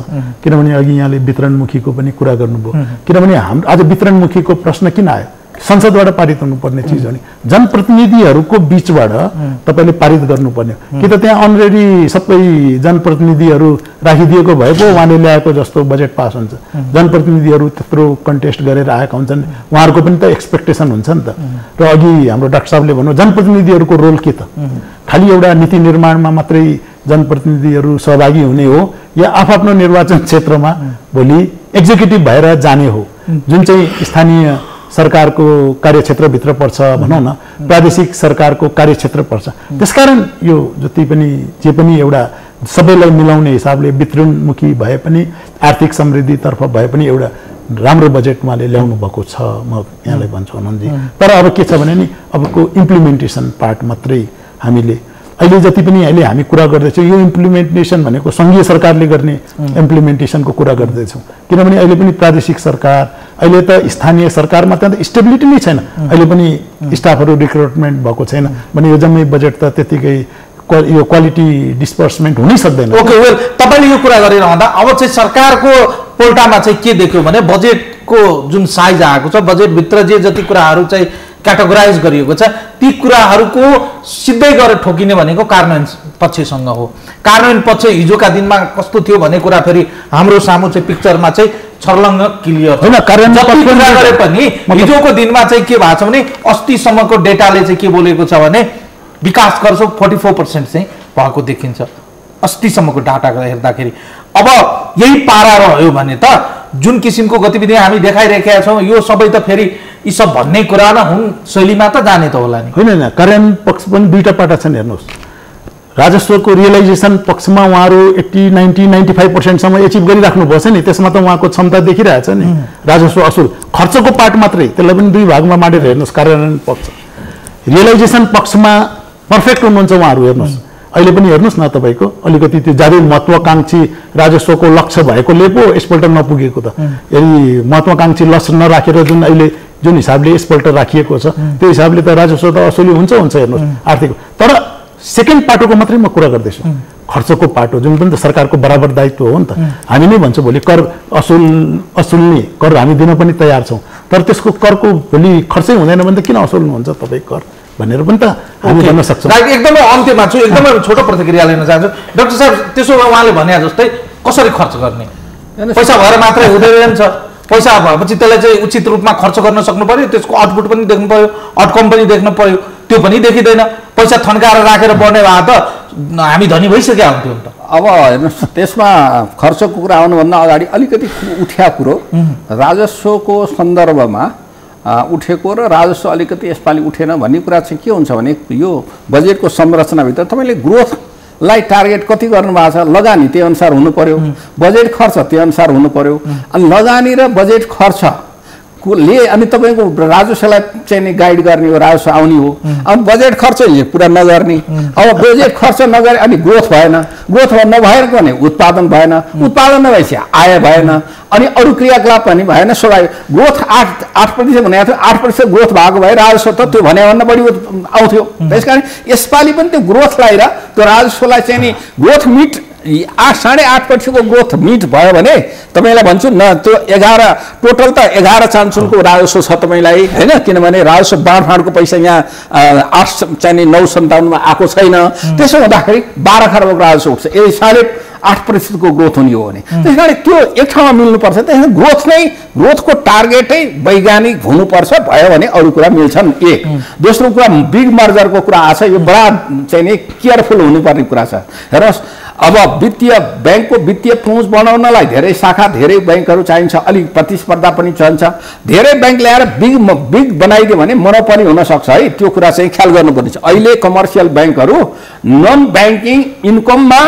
किनभने अघि यहाँले वितरणमुखीको पनि कुरा गर्नुभयो, किनभने हाम्रो आज वितरणमुखीको प्रश्न किन आयो? संसदबाट पारित हुनुपर्ने चिज हो नि, जनप्रतिनिधिहरूको बीचबाट तपाईले पारित गर्नुपर्ने हो कि त त्यहाँ अलरेडी सबै जनप्रतिनिधिहरू राखिदिएको भए पो उहाँले ल्याएको जस्तो बजेट पास हुन्छ। जनप्रतिनिधिहरू त्यत्रो कन्टेस्ट गरेर आएका हुन्छन्, उहाँहरूको पनि त एक्सपेक्टेसन हुन्छ नि त। र अघि हाम्रो डाक्टर साहबले भन्नु जनप्रतिनिधिहरूको रोल के त? खालि एउटा नीति निर्माणमा मात्रै जनप्रतिनिधिहरू सहभागी हुने हो या आफ्नो निर्वाचन क्षेत्रमा भोलि एक्जिक्युटिभ भएर जाने हो? जुन चाहिँ स्थानीय सरकारको कार्यक्षेत्रभित्र पर्छ भनौँ न, प्रादेशिक सरकारको कार्यक्षेत्र पर्छ। त्यसकारण यो जति पनि जे पनि एउटा सबैलाई मिलाउने हिसाबले वितरणमुखी भए पनि आर्थिक समृद्धितर्फ भए पनि एउटा राम्रो बजेट उहाँले ल्याउनु भएको छ, म यहाँलाई भन्छु आनन्दजी। तर अब के छ भने नि अबको इम्प्लिमेन्टेसन पार्ट मात्रै हामीले अहिले जति पनि अहिले हामी कुरा गर्दैछौँ यो इम्प्लिमेन्टेसन भनेको सङ्घीय सरकारले गर्ने इम्प्लिमेन्टेसनको कुरा गर्दैछौँ, किनभने अहिले पनि प्रादेशिक सरकार, अहिले त स्थानीय सरकारमा त स्टेबिलिटी नै छैन, अहिले पनि स्टाफहरू रिक्रुटमेन्ट भएको छैन भने यो जम्मै बजेट त त्यतिकै यो क्वालिटी डिस्पर्समेन्ट हुनै सक्दैन। ओके, वेल तपाईँले यो कुरा गरिरहँदा अब चाहिँ सरकारको पोल्टामा चाहिँ के देख्यो भने बजेटको जुन साइज आएको छ, बजेटभित्र जे जति कुराहरू चाहिँ क्याटेगोराइज गरिएको छ ती कुराहरूको सिधै गएर ठोकिने भनेको कार्यान्वयन पक्षसँग हो। कार्यान्वयन पक्ष हिजोका दिनमा कस्तो थियो भन्ने कुरा फेरि हाम्रो सामु चाहिँ पिक्चरमा चाहिँ छर्लङ्ग क्लियर होइन। कार्यान्वयन कुरा गरे पनि हिजोको दिनमा चाहिँ के भएको छ भने अस्तिसम्मको डेटाले चाहिँ के बोलेको छ भने विकास कर 44% चाहिँ भएको देखिन्छ अस्तिसम्मको डाटा हेर्दाखेरि। अब यही पारा रह्यो भने त जुन किसिमको गतिविधि हामी देखाइरहेका छौँ यो सबै त फेरि यी सब भन्ने कुरा न हुन् शैलीमा त जाने त होला नि। होइन, कार्यान्वयन पक्ष पनि दुईटा पाटा छन्। हेर्नुहोस्, राजस्वको रियलाइजेसन पक्षमा उहाँहरू 80, 90, 95% एचिभ गरिराख्नु भएको छ नि, त्यसमा त उहाँको क्षमता देखिरहेछ नि। राजस्व असुल खर्चको पार्ट मात्रै, त्यसलाई पनि दुई भागमा बाँडेर हेर्नुहोस्। कार्यान्वयन पक्ष रियलाइजेसन पक्षमा पर्फेक्ट हुनुहुन्छ उहाँहरू। हेर्नुहोस् अहिले पनि हेर्नुहोस् न तपाईँको अलिकति त्यो ज्यादै महत्त्वाकांक्षी राजस्वको लक्ष्य भएकोले पो यसपल्ट नपुगेको त। यदि महत्त्वाकांक्षी लक्ष्य नराखेर जुन हिसाबले यसपल्ट राखिएको छ त्यो हिसाबले त राजस्व त असुली हुन्छ हेर्नुहोस् आर्थिक। तर सेकेन्ड पाटोको मात्रै म कुरा गर्दैछु, खर्चको पाटो जुन पनि त सरकारको बराबर दायित्व हो नि त। हामी नै भन्छौँ भोलि कर असुल्ने कर हामी दिन पनि तयार छौँ, तर त्यसको करको भोलि खर्चै हुँदैन भने त किन असुल्नुहुन्छ तपाईँ कर भनेर पनि त हामी भन्न सक्छौँ। एकदमै अन्त्यमा छु, एकदमै छोटो प्रतिक्रिया लिन चाहन्छु डाक्टर साहब। त्यसो भए उहाँले भने जस्तै कसरी खर्च गर्ने, पैसा भएर मात्रै हुँदैन छ। पैसा भएपछि त्यसलाई चाहिँ उचित रूपमा खर्च गर्न सक्नु पर्यो, त्यसको आउटपुट पनि देख्नु पर्यो, आउटकम पनि देख्नु पर्यो, त्यो पनि देखिँदैन। पैसा थन्काएर राखेर बढ्ने भए त हामी धनी भइसक्या हुन्थ्यौँ त। अब हेर्नुहोस्, त्यसमा खर्चको कुरा आउनुभन्दा अगाडि अलिकति उठ्या कुरो राजस्वको सन्दर्भमा उठेको र राजस्व अलिकति यसपालि उठेन भन्ने कुरा चाहिँ के हुन्छ भने यो बजेटको संरचनाभित्र तपाईँले ग्रोथलाई टार्गेट कति गर्नुभएको छ, लगानी त्यही अनुसार हुनु पर्यो, बजेट खर्च त्यही अनुसार हुनु पर्यो। अनि लगानी र बजेट खर्चले अनि तपाईँको राजस्वलाई चाहिँ नि गाइड गर्ने हो, राजस्व आउने हो। अनि बजेट खर्चले पुरा नगर्ने, अब बजेट खर्च नगरे अनि ग्रोथ भएन, ग्रोथ नभएर भने उत्पादन भएन, उत्पादन नभएपछि आय भएन, अनि अरू क्रियाकलाप पनि भएन। स्वाभाविक ग्रोथ 8% भनेको थियो, 8% ग्रोथ भएको भए राजस्व त त्यो भनेभन्दा बढी आउँथ्यो। त्यसकारण यसपालि पनि त्यो ग्रोथलाई र त्यो राजस्वलाई चाहिँ नि ग्रोथ मिट 8.5% को ग्रोथ मिट भयो भने तपाईँलाई भन्छु न, त्यो 11 टोटल त 11 चान्सुनको राजस्व छ तपाईँलाई होइन, किनभने राजस्व बाँडफाँडको पैसा यहाँ 9.57 मा आएको छैन। त्यसो हुँदाखेरि 12 खर्बको राजस्व उठ्छ यदि 8.5% को ग्रोथ हुने हो भने। त्यसकारण त्यो एक ठाउँमा मिल्नुपर्छ। त्यसकारण ग्रोथको टार्गेटै वैज्ञानिक हुनुपर्छ, भयो भने अरू कुरा मिल्छन्। एक दोस्रो कुरा बिग मर्जरको कुरा आछ, यो बडा चाहिँ नि केयरफुल हुनुपर्ने कुरा छ। हेर्नुहोस्, अब वित्तीय ब्याङ्कको वित्तीय पहुँच बनाउनलाई धेरै शाखा धेरै ब्याङ्कहरू चाहिन्छ, अलिक प्रतिस्पर्धा पनि चाहिन्छ। धेरै ब्याङ्क ल्याएर बिग बनाइदियो भने मोनोपोली हुन सक्छ है, त्यो कुरा चाहिँ ख्याल गर्नुपर्ने छ। अहिले कमर्सियल ब्याङ्कहरू नन ब्याङ्किङ इन्कममा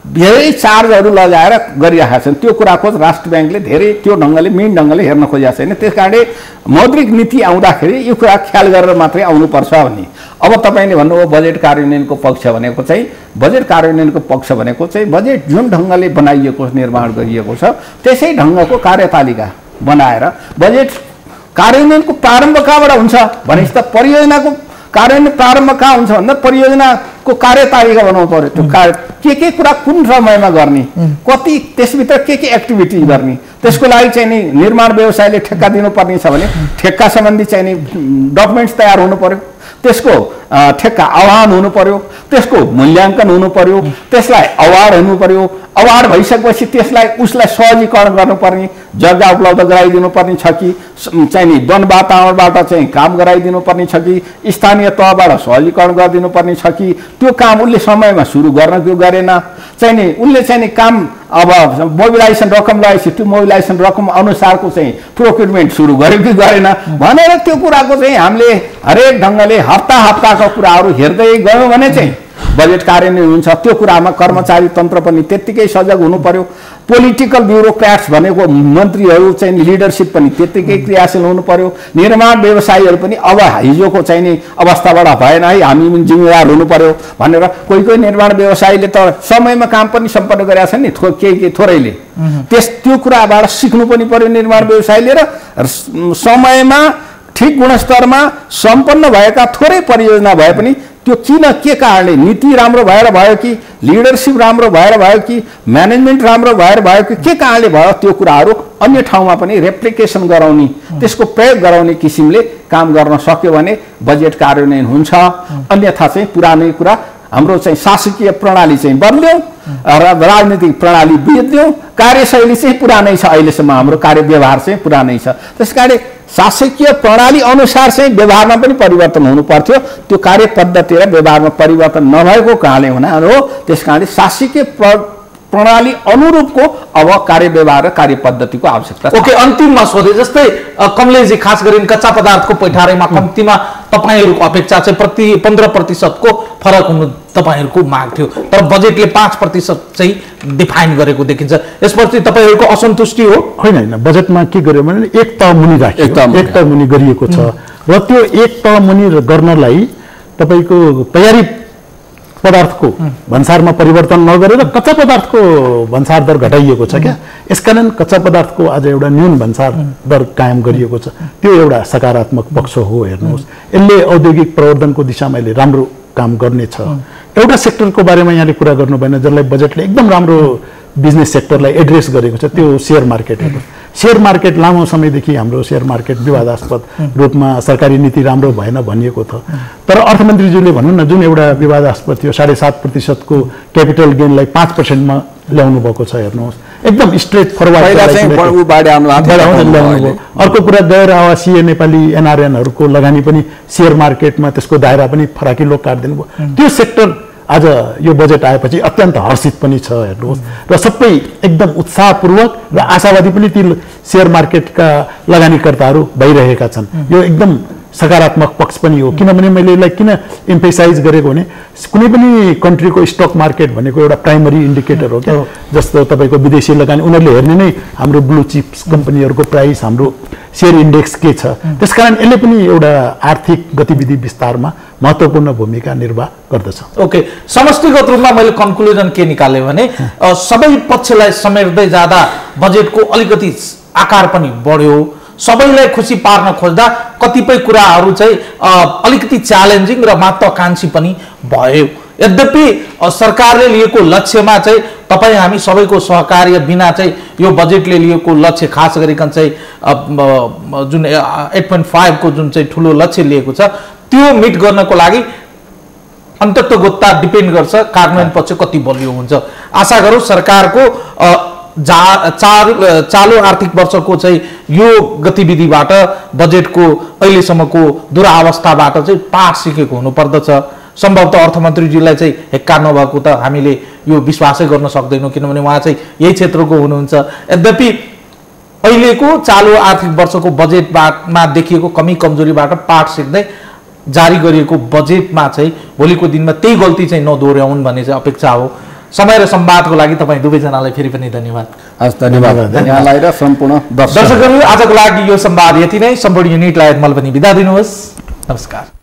धेरै चार्जहरू लगाएर गरिरहेका छन्। त्यो कुराको राष्ट्र ब्याङ्कले धेरै त्यो ढङ्गले मेन ढङ्गले हेर्न खोजेको छैन। त्यस कारणले मौद्रिक नीति आउँदाखेरि यो कुरा ख्याल गरेर मात्रै आउनुपर्छ भन्ने। अब तपाईँले भन्नुभयो बजेट कार्यान्वयनको पक्ष भनेको चाहिँ, बजेट कार्यान्वयनको पक्ष भनेको चाहिँ बजेट जुन ढङ्गले बनाइएको निर्माण गरिएको छ त्यसै ढङ्गको कार्यतालिका बनाएर बजेट कार्यान्वयनको प्रारम्भ कहाँबाट हुन्छ भनेपछि त परियोजनाको कार्यान्वयन प्रारम्भ कहाँ हुन्छ भन्दा परियोजनाको कार्यतालिका बनाउनु पर्यो। त्यो के कुरा कुन समयमा गर्ने, कति त्यसभित्र के एक्टिभिटी गर्ने, त्यसको लागि चाहिँ नि निर्माण व्यवसायले ठेक्का दिनुपर्ने छ भने ठेक्का सम्बन्धी चाहिँ नि डकुमेन्ट्स तयार हुनु पर्यो। त्यसको ठेक्का आह्वान हुनु पर्यो, त्यसको मूल्याङ्कन हुनु पर्यो, त्यसलाई अवार्ड हुनु पर्यो। अवार्ड भइसकेपछि त्यसलाई उसलाई सहजीकरण गर्नुपर्ने, जग्गा उपलब्ध गराइदिनु पर्ने छ कि चाहिँ नि वन वातावरणबाट चाहिँ काम गराइदिनु पर्ने छ कि स्थानीय तहबाट सहजीकरण गरिदिनु पर्ने छ कि त्यो काम उसले समयमा सुरु गर्न त्यो गरेन, चाहिँ नि उसले चाहिँ नि काम अब मोबिलाइजेसन रकम लगाएपछि त्यो मोबिलाइजेसन रकम अनुसारको चाहिँ प्रोक्युरमेन्ट सुरु गर्यो कि गरेन भनेर त्यो कुराको चाहिँ हामीले हरेक ढङ्गले हप्ताको कुराहरू हेर्दै गयौँ भने चाहिँ बजेट कार्यान्वयन हुन्छ। त्यो कुरामा कर्मचारी तन्त्र पनि त्यत्तिकै सजग हुनु पर्यो। पोलिटिकल ब्युरोक्राट्स भनेको मन्त्रीहरू चाहिँ लिडरसिप पनि त्यत्तिकै क्रियाशील हुनु पर्यो। निर्माण व्यवसायीहरू पनि अब हिजोको चाहिँ नि अवस्थाबाट भएन है, हामी पनि जिम्मेवार हुनु पर्यो भनेर कोही निर्माण व्यवसायीले त समयमा काम पनि सम्पन्न गरेका छन् नि, केही थोरैले त्यो कुराबाट सिक्नु पनि पर्यो निर्माण व्यवसायीले। र समयमा ठिक गुणस्तरमा सम्पन्न भएका थोरै परियोजना भए पनि त्यो किन के कारणले, नीति राम्रो भएर भयो कि लिडरसिप राम्रो भएर भयो कि म्यानेजमेन्ट राम्रो भएर भयो कि के कारणले भयो, त्यो कुराहरू अन्य ठाउँमा पनि रेप्लिकेसन गराउने, त्यसको प्रयोग गराउने किसिमले काम गर्न सक्यो भने बजेट कार्यान्वयन हुन्छ। अन्यथा चाहिँ पुरानै कुरा हाम्रो चाहिँ शासकीय प्रणाली चाहिँ बदल्यौँ र राजनीतिक प्रणाली बिग्रियौँ, कार्यशैली चाहिँ पुरानै छ, अहिलेसम्म हाम्रो कार्य व्यवहार चाहिँ पुरानै छ। त्यसकारण शासकीय प्रणाली अनुसार चाहिँ व्यवहारमा पनि परिवर्तन हुनु पर्थ्यो। त्यो कार्य पद्धति र व्यवहारमा परिवर्तन नभएको कारणले हुनाले हो। त्यसकारणले शासकीय प्रणाली अनुरूपको अब कार्य व्यवहार र कार्य पद्धतिको आवश्यकता छ। ओके, अन्तिममा सोधे जस्तै कमलेशजी खास गरी कच्चा पदार्थको पैठारीमा कम्तीमा तपाईहरूको अपेक्षा चाहिँ 15% फरक हुनु तपाईहरूको माग थियो, तर बजेटले 5% चाहिँ डिफाइन गरेको देखिन्छ। यसपछि तपाईहरूको असन्तुष्टि हो? होइन, बजेटमा के गर्यो भने एक तह मुनि राखियो, एक तह मुनि गरिएको छ र त्यो एक तह मुनि गर्नलाई तपाईको तयारी पदार्थको भन्सारमा परिवर्तन नगरेर कच्चा पदार्थको भन्सार दर घटाइएको छ क्या। यसकारण कच्चा पदार्थको आज एउटा न्यून भन्सार दर कायम गरिएको छ, त्यो एउटा सकारात्मक पक्ष हो। हेर्नुहोस्, यसले औद्योगिक प्रवर्धनको दिशामा यसले राम्रो काम गर्नेछ। एउटा सेक्टरको बारेमा यहाँले कुरा गर्नु भएन जसलाई बजेटले एकदम राम्रो बिजनेस सेक्टरलाई एड्रेस गरेको छ, त्यो सेयर मार्केट हो। सेयर मार्केट लामो समयदेखि हाम्रो सेयर मार्केट विवादास्पद रूपमा सरकारी नीति राम्रो भएन भनिएको थियो, तर अर्थमन्त्रीज्यूले भनौँ न जुन एउटा विवादास्पद थियो 7.5% को क्यापिटल गेनलाई 5%मा ल्याउनु भएको छ। हेर्नुहोस्, एकदम स्ट्रेट फरवर्ड। अर्को कुरा गैर आवासीय नेपाली एनआरएनहरूको लगानी पनि सेयर मार्केटमा त्यसको दायरा पनि फराकिलो काट्दिनु भयो। त्यो सेक्टर आज यो बजेट आएपछि अत्यन्त हर्षित पनि छ। हेर्नुहोस्, र सबै एकदम उत्साहपूर्वक र आशावादी पनि ती सेयर मार्केटका लगानीकर्ताहरू भइरहेका छन्। यो एकदम सकारात्मक पक्ष पनि हो। किनभने मैले यसलाई किन एम्फेसाइज गरेको भने कुनै पनि कन्ट्रीको स्टक मार्केट भनेको एउटा प्राइमरी इन्डिकेटर हो क्या। जस्तो तपाईँको विदेशी लगानी उनीहरूले हेर्ने नै हाम्रो ब्लू चिप्स कम्पनीहरूको प्राइस, हाम्रो सेयर इन्डेक्स के छ। त्यसकारण यसले पनि एउटा आर्थिक गतिविधि विस्तारमा महत्त्वपूर्ण भूमिका निर्वाह गर्दछ। ओके, समष्टिगत रूपमा मैले कन्क्लुजन के निकालेँ भने सबै पक्षलाई समेट्दै जाँदा बजेटको अलिकति आकार पनि बढ्यो। सबैलाई खुसी पार्न खोज्दा कतिपय कुराहरू चाहिँ अलिकति च्यालेन्जिङ र महत्त्वाकांक्षी पनि भयो। यद्यपि सरकारले लिएको लक्ष्यमा चाहिँ तपाईँ हामी सबैको सहकार्य बिना चाहिँ यो बजेटले लिएको लक्ष्य खास गरिकन चाहिँ जुन 8.5 को जुन चाहिँ ठुलो लक्ष्य लिएको छ त्यो मिट गर्नको लागि अन्ततगतता डिपेन्ड गर्छ कार्यान्वयन पक्ष कति बलियो हुन्छ। आशा गरौँ सरकारको चालु आर्थिक वर्षको चाहिँ यो गतिविधिबाट बजेटको अहिलेसम्मको दुरावस्थाबाट चाहिँ पाठ सिकेको हुनुपर्दछ। सम्भवतः अर्थमन्त्रीजीलाई चाहिँ हेक्का नभएको त हामीले यो विश्वासै गर्न सक्दैनौँ, किनभने उहाँ चाहिँ यही क्षेत्रको हुनुहुन्छ। यद्यपि अहिलेको चालु आर्थिक वर्षको बजेटमा देखिएको कमी कमजोरीबाट पाठ सिक्दै जारी गरिएको बजेटमा चाहिँ भोलिको दिनमा त्यही गल्ती चाहिँ नदोहोऱ्याउन् भन्ने चाहिँ अपेक्षा हो। समय र संवादको लागि तपाईँ दुवैजनालाई फेरि पनि धन्यवाद। हस्, धन्यवाद यहाँलाई र सम्पूर्ण दर्शकहरू। आजको लागि यो संवाद यति नै। सम्पूर्ण युनिटलाई मैले पनि बिदा दिनुहोस्। नमस्कार।